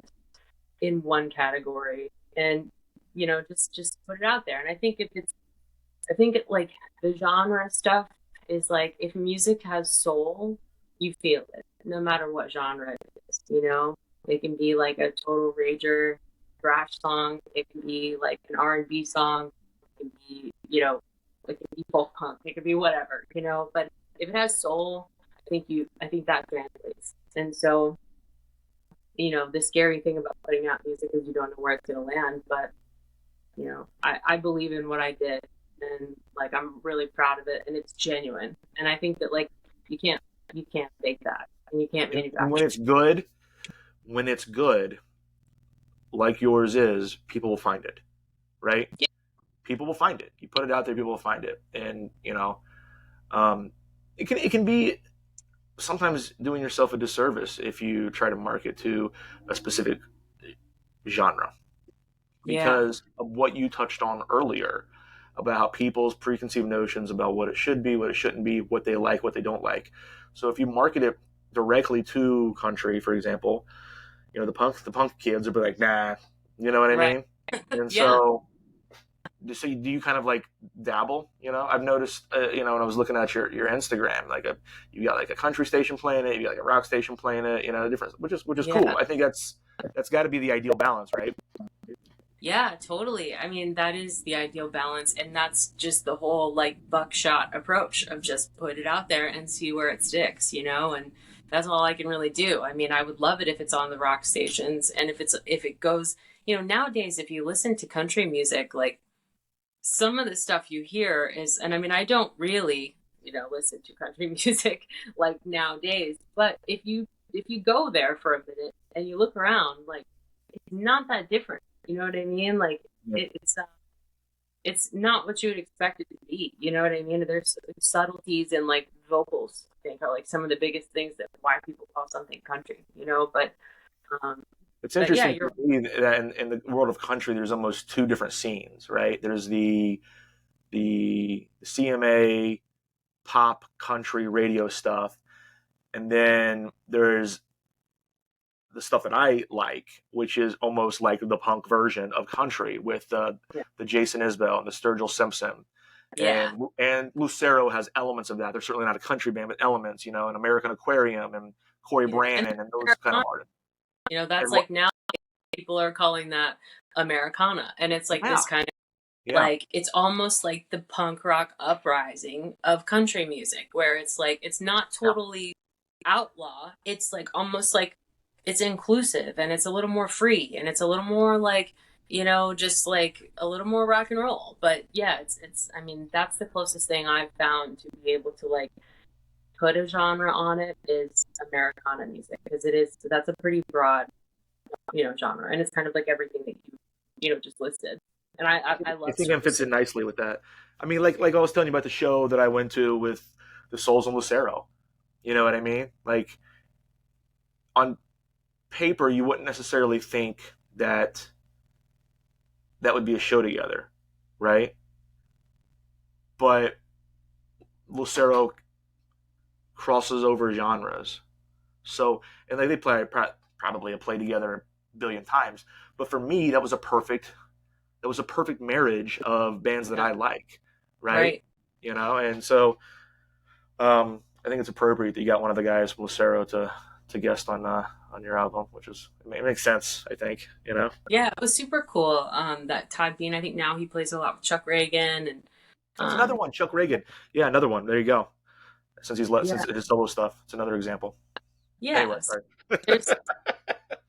in one category. And, you know, just put it out there. And I think if it's, I think it like the genre stuff is like if music has soul, you feel it no matter what genre it is, you know? It can be like a total rager thrash song, it can be like an R&B song, it can be, you know, it can be folk punk, it can be whatever, you know, but if it has soul, I think that translates. And so, you know, the scary thing about putting out music is you don't know where it's going to land, but you know, I believe in what I did, and like I'm really proud of it, and it's genuine. And I think that like you can't you can't fake that, and you can't And manufacture. when it's good, like yours is, people will find it, right? Yeah, People will find it. You put it out there, people will find it, and you know, um, it can be sometimes doing yourself a disservice if you try to market to a specific genre yeah, because of what you touched on earlier about people's preconceived notions about what it should be, what it shouldn't be, what they like, what they don't like. So if you market it directly to country, for example, you know the punk kids will be like, nah, you know what I right, mean? And yeah, do you kind of like dabble? You know, I've noticed, you know, when I was looking at your Instagram, like you got like a country station playing it, you got like a rock station playing it, you know, different, which is yeah. cool. I think that's got to be the ideal balance, right? Yeah, totally. I mean, that is the ideal balance. And that's just the whole like buckshot approach of just put it out there and see where it sticks, you know? And that's all I can really do. I mean, I would love it if it's on the rock stations and if it goes, you know, nowadays, if you listen to country music, like some of the stuff you hear is, and I mean, I don't really, you know, listen to country music like nowadays, but if you go there for a minute and you look around, like it's not that different. You know what I mean? Like Yeah. it's not what you would expect it to be. You know what I mean? There's subtleties in like vocals. I think are like some of the biggest things that why people call something country. You know, um, It's but yeah, interesting to you're me that in the world of country, there's almost two different scenes, right? There's the CMA pop country radio stuff, and then there's the stuff that I like, which is almost like the punk version of country with yeah, the Jason Isbell and the Sturgill Simpson. yeah, And Lucero has elements of that. They're certainly not a country band, but elements, you know, an American Aquarium and Corey yeah. And Brannon and those kind of artists. you know, that's And what? like now people are calling that Americana, and it's like Yeah, this kind of yeah, like it's almost like the punk rock uprising of country music, where it's like it's not yeah. totally outlaw. It's like almost like it's inclusive and it's a little more free and it's a little more like, you know, just like a little more rock and roll. But yeah, it's I mean, that's the closest thing I've found to be able to like put a genre on it is Americana music because it is that's a pretty broad, you know, genre, and it's kind of like everything that you know just listed. And I I love think it fits Sturgill. in nicely with that. I mean, like I was telling you about the show that I went to with the Souls and Lucero. You know what I mean? Like on paper, you wouldn't necessarily think that that would be a show together, right? But Lucero crosses over genres. So, and they probably have played together a billion times. But for me, that was a perfect marriage of bands that Yeah, I like, right? right. You know, and so I think it's appropriate that you got one of the guys from Lucero to guest on your album, which is it makes sense. I think you know. Yeah, it was super cool. That Todd Bean, I think now he plays a lot with Chuck Reagan and That's another um, one, Chuck Reagan. Yeah, another one. There you go. yeah, Since his solo stuff, it's another example. Anyway, yeah. So sorry. there's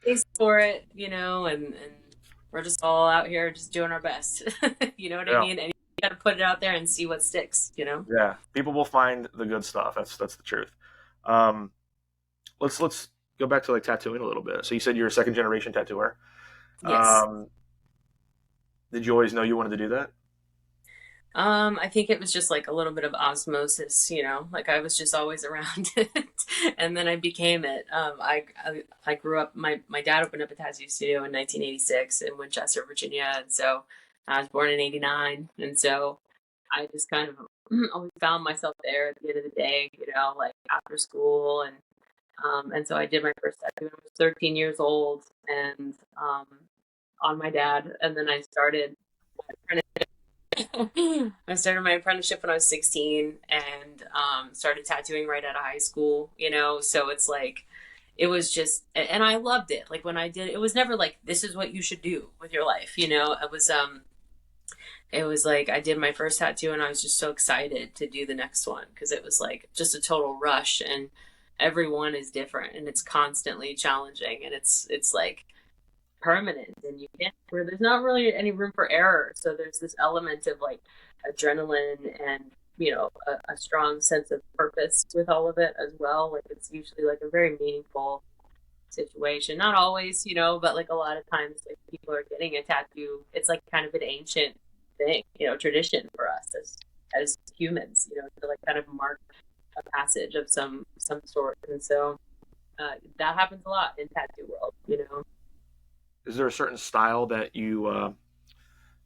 space for it, and we're just all out here just doing our best. You know what I Yeah, mean? And you got to put it out there and see what sticks. yeah. People will find the good stuff. That's the truth. Um, let's go back to like tattooing a little bit. So you said you're a second generation tattooer. Yes. Um, did you always know you wanted to do that? I think it was just like a little bit of osmosis, like I was just always around it, and then I became it. I grew up. My dad opened up a tattoo studio in 1986 in Winchester, Virginia, and so I was born in '89, and so I just kind of always found myself there at the end of the day, like after school, and so I did my first tattoo when I was 13 years old, and on my dad, and then I started. I started my apprenticeship when I was 16 and started tattooing right out of high school. So it's like, it was just, and I loved it. Like when I did, it was never like, this is what you should do with your life. It was like I did my first tattoo and I was just so excited to do the next one because it was like just a total rush and everyone is different and it's constantly challenging and it's like permanent and you can't where there's not really any room for error, so there's this element of like adrenaline and a strong sense of purpose with all of it as well. Like it's usually like a very meaningful situation, not always, but like a lot of times like people are getting a tattoo, it's like kind of an ancient thing, tradition for us as humans, to like kind of mark a passage of some sort, and so that happens a lot in tattoo world. Is there a certain style that you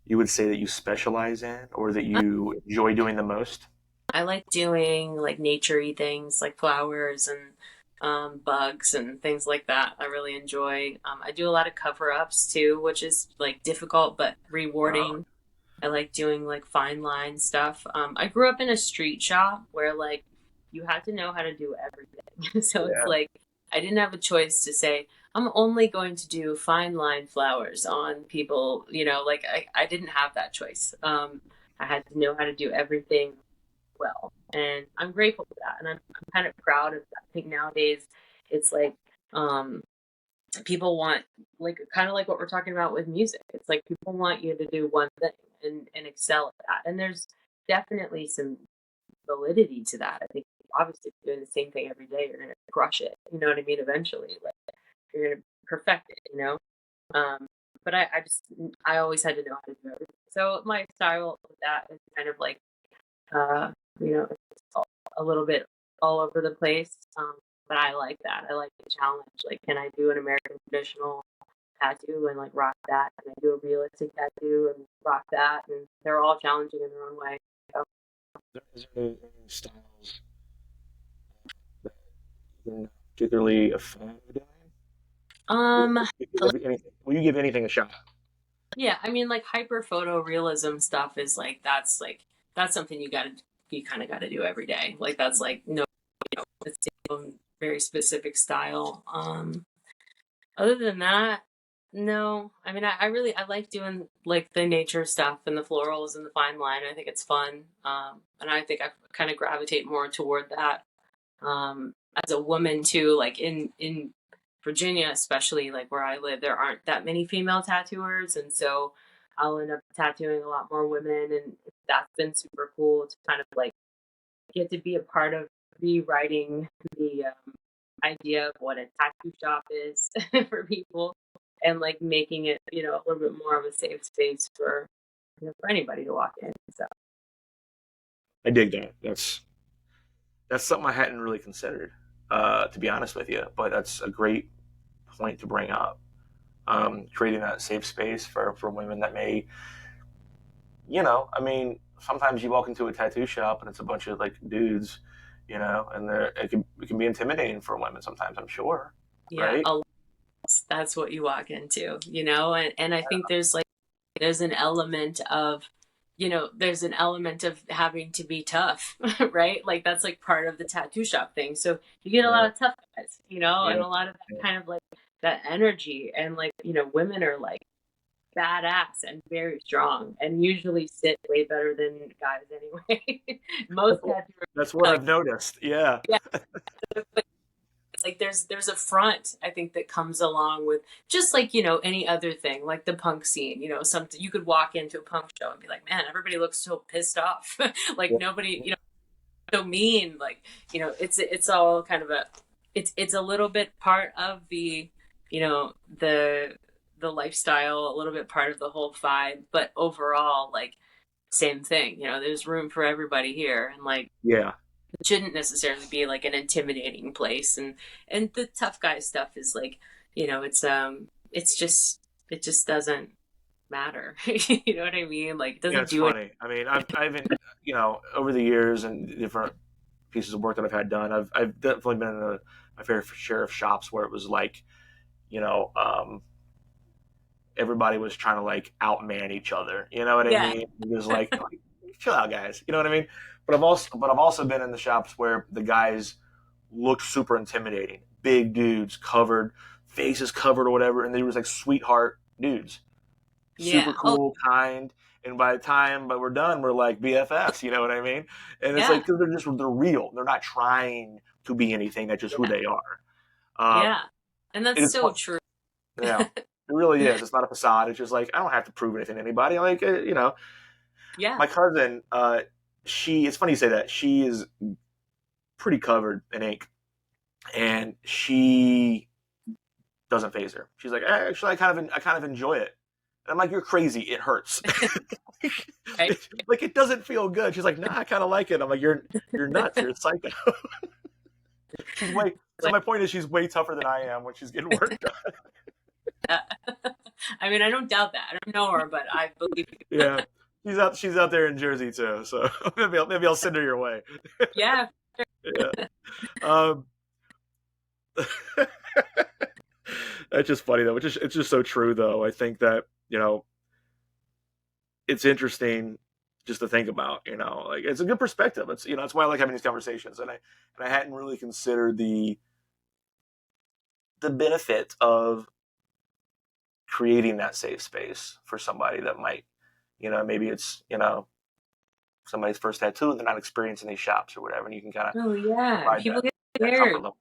would say that you specialize in, or that you enjoy doing the most? I like doing like naturey things like flowers and bugs and things like that. I really enjoy. I do a lot of cover ups too, which is like difficult but Uh, rewarding. I like doing like fine line stuff. I grew up in a street shop where like you had to know how to do everything. So it's yeah, like I didn't have a choice to say, I'm only going to do fine line flowers on people, like I didn't have that choice. I had to know how to do everything well. And I'm grateful for that. And I'm kind of proud of that. I think nowadays it's like um, people want, like, kind of like what we're talking about with music. It's like people want you to do one thing and excel at that. And there's definitely some validity to that. I think obviously, if you're doing the same thing every day, you're going to crush it. You know what I mean? Eventually, like, you're going to perfect it. Um, but I always had to know how to do everything. So my style with that is kind of like, uh, it's a little bit all over the place. But I like that. I like the challenge. Like, can I do an American traditional tattoo and like rock that? Can I do a realistic tattoo and rock that? And they're all challenging in their own way. So, is there any styles that you're not particularly a fan of doing? um, Will you give anything a shot? yeah, I mean, like hyper photorealism stuff is that's something you kind of got to do every day. Like that's like no, it's its own very specific style. Other than that, no. I mean, I like doing like the nature stuff and the florals and the fine line. I think it's fun, and I think I kind of gravitate more toward that. As a woman too, like in Virginia, especially like where I live, there aren't that many female tattooers, and so I'll end up tattooing a lot more women, and that's been super cool to kind of like get to be a part of rewriting the idea of what a tattoo shop is for people, and like making it, a little bit more of a safe space for anybody to walk in. So I dig that. That's something I hadn't really considered, to be honest with you. But that's a great point to bring up. Creating that safe space for women that may, I mean, sometimes you walk into a tattoo shop and it's a bunch of like dudes, and it can be intimidating for women sometimes. I'm sure, yeah, right? that's what you walk into, and I think there's an element of there's an element of having to be tough, right? Like that's like part of the tattoo shop thing. So you get a lot Right. of tough guys, Yeah. and a lot of that Yeah. kind of like that energy. And like, women are like badass and very strong and usually sit way better than guys anyway. That's Most what, tattooers that's what are like, I've noticed. Yeah. yeah, like there's a front I think that comes along with just like any other thing like the punk scene. Something you could walk into a punk show and be like, man, everybody looks so pissed off. Like Yeah. nobody, so mean. Like it's all kind of it's a little bit part of the you know the lifestyle, a little bit part of the whole vibe, but overall like same thing. There's room for everybody here, and like Yeah. it shouldn't necessarily be like an intimidating place. And the tough guy stuff is like it's just it just doesn't matter. You know what I mean? Like it Yeah, doesn't it's do it. funny. I mean, I've been, over the years and different pieces of work that I've had done, I've definitely been in my fair share of shops where it was like, you know, um, everybody was trying to like outman each other. You know what I Yeah, mean? It was like, chill out, guys. You know what I mean? But I've also been in the shops where the guys looked super intimidating, big dudes, covered faces covered or whatever, and they was like sweetheart dudes, super yeah, oh cool, kind. And by the time but we're done, we're like BFFs. You know what I mean? And it's like yeah, 'cause they're real. They're not trying to be anything. That's just who yeah, they are. Um, yeah, and that's it is so fun. true. Yeah, it really is. It's not a facade. It's just like I don't have to prove anything to anybody. Like Yeah, my cousin. It's funny you say that. She is pretty covered in ink, and she doesn't phase her. She's like, actually, I kind of enjoy it. And I'm like, you're crazy. It hurts. right. Like it doesn't feel good. She's like, nah, I kind of like it. I'm like, you're nuts. You're a psycho. She's way. So Like, my point is, she's way tougher than I am when she's getting work done. I mean, I don't doubt that. I don't know her, but I believe you. Yeah, she's out there in Jersey too. So maybe I'll send her your way. Yeah, Yeah. Um, that's just funny though. It's just so true though. I think that it's interesting just to think about. Like it's a good perspective. That's why I like having these conversations. And I hadn't really considered the benefit of creating that safe space for somebody that might, maybe it's somebody's first tattoo and they're not experiencing these shops or whatever, and you can kind of oh yeah, provide people get that comfort scared. level.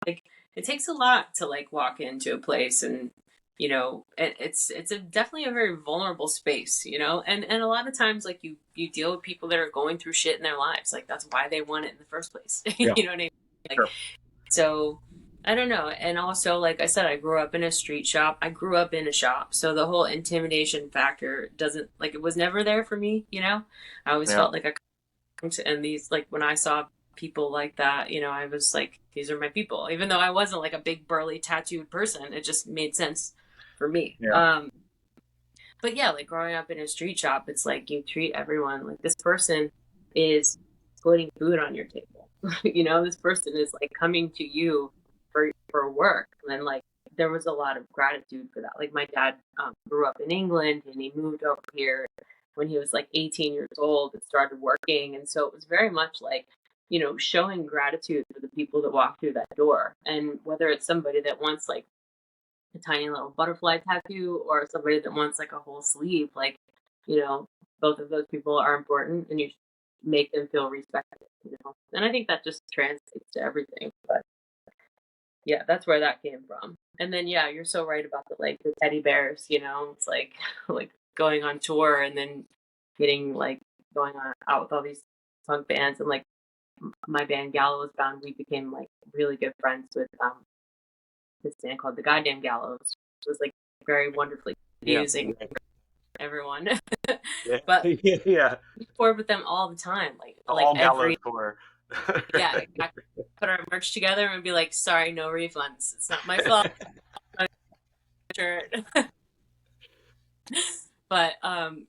Like it takes a lot to like walk into a place, and it's definitely a very vulnerable space, and a lot of times like you deal with people that are going through shit in their lives, like that's why they want it in the first place. Yeah, You know what I mean? Like sure. so I don't know. And also, like I said, I grew up in a street shop. I grew up in a shop. So the whole intimidation factor doesn't, like, it was never there for me, I always Yeah, felt like and these, like, when I saw people like that, I was like, these are my people. Even though I wasn't like a big, burly, tattooed person, it just made sense for me. yeah, But yeah, like growing up in a street shop, it's like you treat everyone like this person is putting food on your table. This person is like coming to you for work, and then like there was a lot of gratitude for that. Like my dad grew up in England, and he moved over here when he was like 18 years old and started working, and so it was very much like showing gratitude for the people that walk through that door, and whether it's somebody that wants like a tiny little butterfly tattoo or somebody that wants like a whole sleeve, like you know both of those people are important, and you should make them feel respected. And I think that just translates to everything. But yeah, that's where that came from. And then yeah, you're so right about the teddy bears. It's like like going on tour and then getting like going on out with all these punk bands, and like my band Gallows Bound, we became like really good friends with this band called the Goddamn Gallows. It was like very wonderfully yeah, confusing everyone. yeah, But yeah, yeah. we toured with them all the time, The like all gallows every tour. yeah, exactly. Put our merch together and be like, sorry, no refunds. It's not my fault. Shirt. But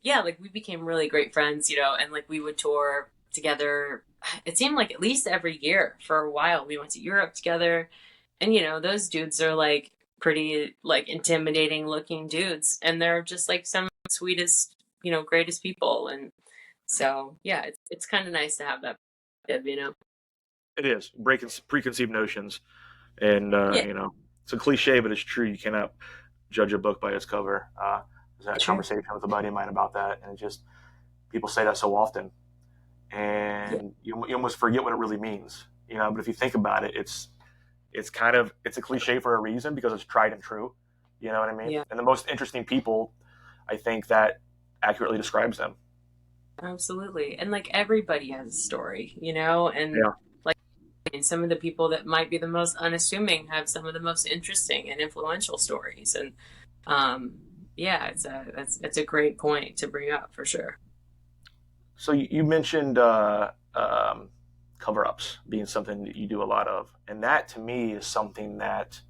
yeah, like we became really great friends, and like we would tour together. It seemed like at least every year for a while. We went to Europe together, and those dudes are like pretty like intimidating looking dudes, and they're just like some of the sweetest, greatest people. And So yeah, it's kind of nice to have that perspective, you know. It is breaking preconceived notions, and Yeah, it's a cliche, but it's true. You cannot judge a book by its cover. I was had a true. conversation with a buddy of mine about that, and it just people say that so often, Yeah, and you almost forget what it really means. But if you think about it, it's kind of it's a cliche for a reason because it's tried and true. You know what I mean? yeah, And the most interesting people, I think that accurately describes them. absolutely. And like everybody has a story, you know, and Yeah. like and some of the people that might be the most unassuming have some of the most interesting and influential stories. And um, yeah, it's a great point to bring up for sure. So you mentioned cover ups being something that you do a lot of, and that to me is something that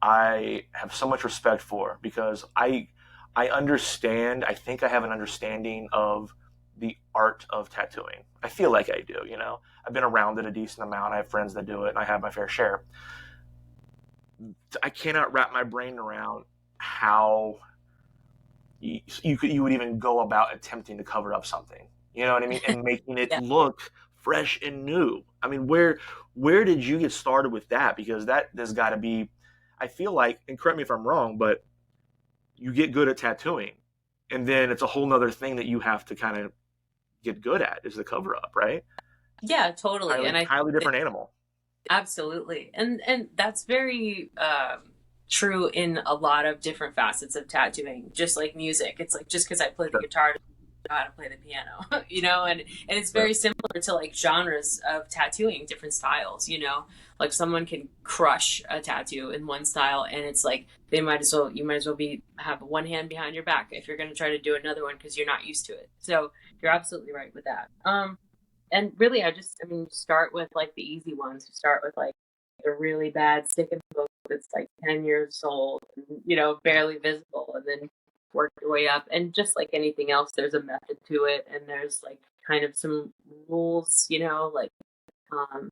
I have so much respect for because I understand. I think I have an understanding of the art of tattooing. I feel like I do. I've been around it a decent amount. I have friends that do it, and I have my fair share. I cannot wrap my brain around how you would even go about attempting to cover up something. You know what I mean? And making it Yeah. look fresh and new. I mean, where did you get started with that? Because that there's got to be. I feel like, and correct me if I'm wrong, but you get good at tattooing, and then it's a whole nother thing that you have to kind of get good at is the cover up, right? Yeah, totally. Highly And I highly different animal. absolutely. And that's very true in a lot of different facets of tattooing, just like music. It's like just because I play the Sure, guitar, I don't know how to play the piano, you know, and it's sure, very similar to like genres of tattooing, different styles, you know. Like someone can crush a tattoo in one style and it's like they might as well you might as well be have one hand behind your back if you're going to try to do another one because you're not used to it. So you're absolutely right with that. And really, I mean, start with like the easy ones. You start with like a really bad stick and poke that's like 10 years old, and, you know, barely visible, and then work your way up. And just like anything else, there's a method to it, and there's like kind of some rules, you know, like um,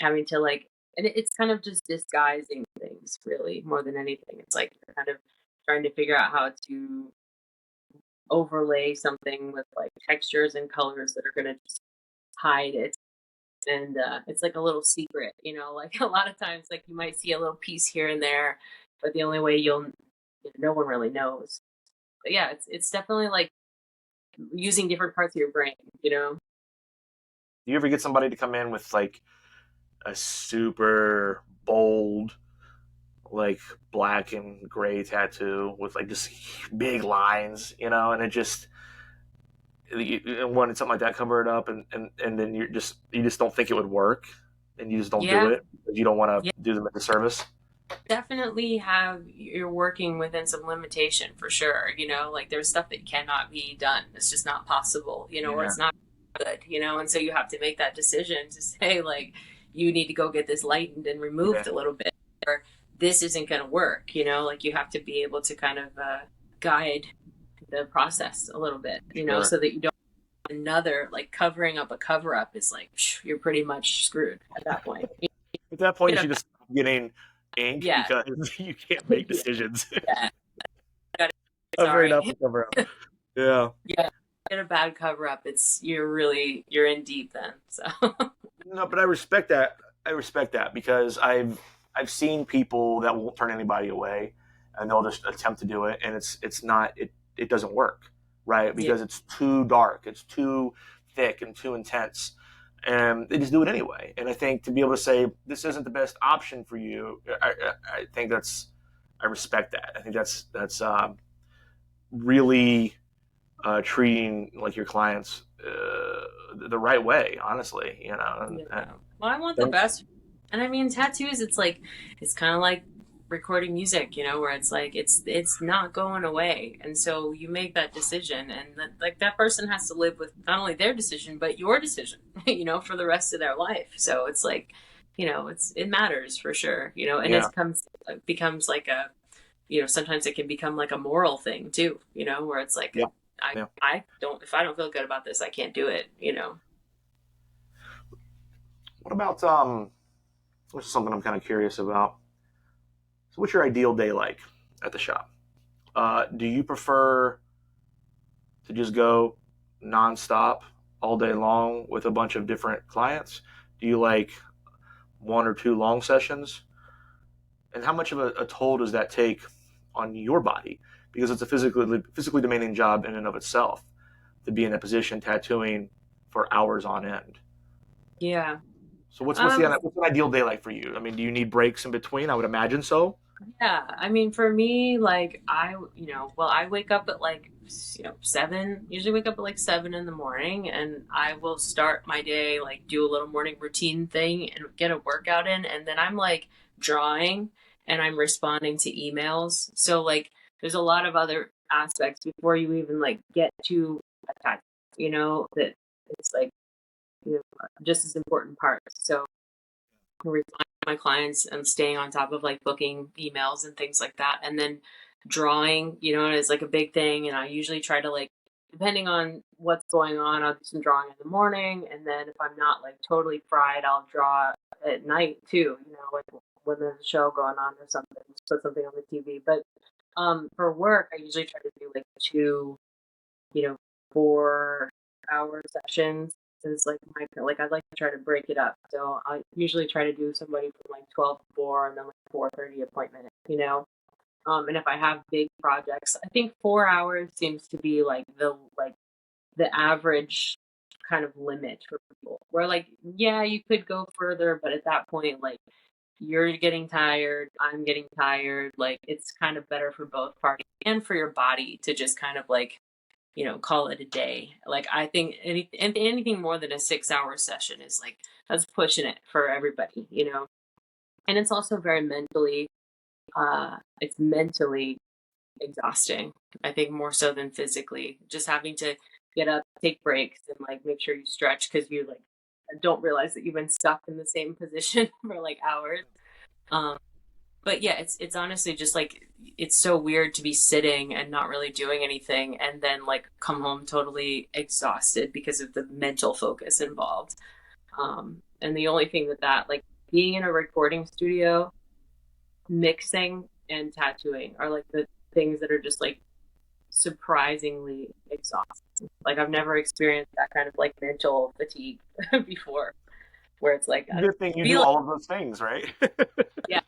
having to like, and it's kind of just disguising things really more than anything. It's like you're kind of trying to figure out how to overlay something with like textures and colors that are going to just hide it and it's like a little secret, you know. Like a lot of times, like you might see a little piece here and there, but the only way no one really knows. But yeah, it's definitely like using different parts of your brain, you know. do you ever get somebody to come in with like a super bold, like black and gray tattoo with like just big lines, and it just you wanted something like that cover it up, and then you just don't think it would work, and you just don't do Yeah, it because you don't want to yeah, do them a disservice. definitely have you're working within some limitation for sure. You know, like there's stuff that cannot be done. It's just not possible, you know, or Yeah, it's not good, you know, and so you have to make that decision to say like you need to go get this lightened and yeah, removed a little bit or this isn't going to work, you know, like you have to be able to kind of guide the process a little bit, you know, sure. so that you don't another like covering up a cover up is like you're pretty much screwed at that point. You At that point, you get a should just stop getting ink yeah, because you can't make yeah, decisions. yeah. Covering up Sorry. a cover up. Yeah. Yeah, get a bad cover up. It's you're in deep then. So No, but I respect that. I respect that because I've seen people that won't turn anybody away, and they'll just attempt to do it, and it's not it doesn't work, right? yeah, Because it's too dark, it's too thick, and too intense, and they just do it anyway. And I think to be able to say this isn't the best option for you, I think I respect that. I think that's really treating like your clients the right way, honestly, yeah. and Well, I want the don't, best, and I mean tattoos. It's like it's kind of like recording music, you know, where it's like it's not going away, and so you make that decision, and like that person has to live with not only their decision but your decision, you know, for the rest of their life. So it's like, you know, it matters for sure, you know, and yeah, it becomes like a you know, sometimes it can become like a moral thing too, you know, where it's like yeah, I yeah. I don't if I don't feel good about this, I can't do it, you know. What about this is something I'm kind of curious about. So, what's your ideal day like at the shop? Do you prefer to just go nonstop all day long with a bunch of different clients? Do you like one or two long sessions? And how much of a toll does that take on your body? Because it's a physically demanding job in and of itself to be in a position tattooing for hours on end. Yeah. So Um, what's an ideal day like for you? I mean, do you need breaks in between? I would imagine so. Yeah, I mean, for me, like well, I wake up at like, 7, usually wake up at like 7 in the morning, and I will start my day, like do a little morning routine thing and get a workout in, and then I'm like drawing and I'm responding to emails. So like there's a lot of other aspects before you even like get to a tattoo, that it's like, just as important parts. So replying to my clients and staying on top of like booking emails and things like that. And then drawing, is like a big thing. And I usually try to like, depending on what's going on, I'll do some drawing in the morning. And then if I'm not like totally fried, I'll draw at night too, like when there's a show going on or something, just put something on the TV. But for work, I usually try to do like two, you know, 4-hour sessions is like like I'd like to try to break it up. So I usually try to do somebody from like 12 to 4 and then like 4:30 appointment. And if I have big projects, I think 4 hours seems to be like the average kind of limit for people. Where like, yeah, you could go further, but at that point, like you're getting tired, I'm getting tired. Like it's kind of better for both parties and for your body to just kind of like call it a day. Like I think anything more than a 6-hour session is like that's pushing it for everybody. And it's also very it's mentally exhausting. I think more so than physically. Just having to get up, take breaks, and like make sure you stretch because you like don't realize that you've been stuck in the same position for like hours. Um, but yeah, it's honestly just like it's so weird to be sitting and not really doing anything and then like come home totally exhausted because of the mental focus involved. And the only thing that like being in a recording studio, mixing and tattooing are like the things that are just like surprisingly exhausting. Like I've never experienced that kind of like mental fatigue before, where it's like I don't Good thing you do feel like all of those things, right? yeah,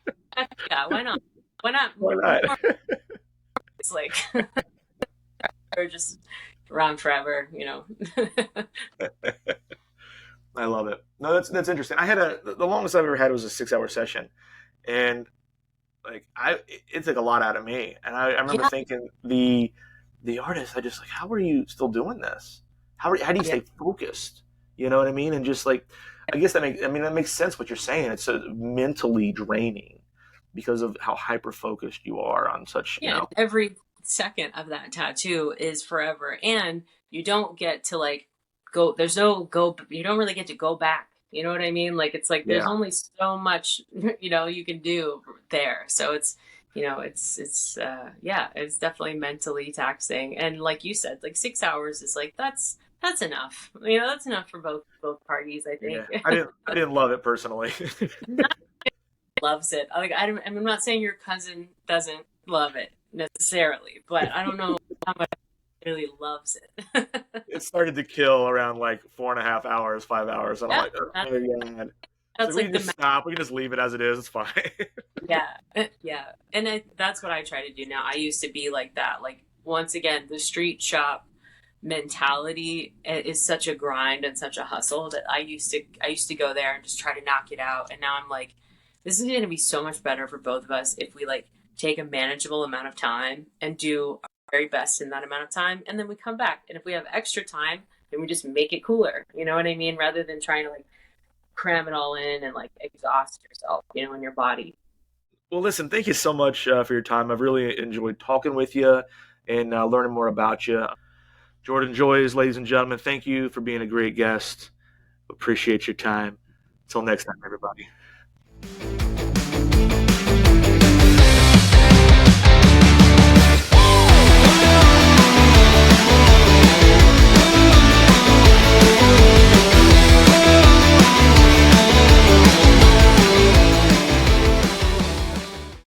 yeah, why not? Why not Why more? not? It's like or just around forever. I love it. No, that's interesting. I had the longest I've ever had was a 6 hour session, and like it took a lot out of me. And I remember Yeah, thinking the artist, I just like, how are you still doing this? How do you yeah, stay focused? You know what I mean? And just like, I guess that makes sense what you're saying. It's mentally draining because of how hyper focused you are on such, yeah. And every second of that tattoo is forever, and you don't get to like go. There's no go. You don't really get to go back. You know what I mean? Like it's like there's yeah, only so much you can do there. So it's yeah, it's definitely mentally taxing. And like you said, like 6 hours is like that's enough. That's enough for both parties. I think. yeah. I didn't love it personally. Loves it. Like I'm not saying your cousin doesn't love it necessarily, but I don't know how much he really loves it. It started to kill around like 4.5 hours, 5 hours, and I'm Yeah, like, oh that, my god. So that's we like can the just stop. We can just leave it as it is. It's fine. yeah, yeah, and that's what I try to do now. I used to be like that. Like once again, the street shop mentality is such a grind and such a hustle that I used to go there and just try to knock it out. And now I'm like, this is going to be so much better for both of us if we like take a manageable amount of time and do our very best in that amount of time, and then we come back. And if we have extra time, then we just make it cooler. You know what I mean? Rather than trying to like cram it all in and like exhaust yourself, in your body. Well, listen, thank you so much for your time. I've really enjoyed talking with you and learning more about you. Jordan Joyce, ladies and gentlemen, thank you for being a great guest. Appreciate your time. Until next time, everybody.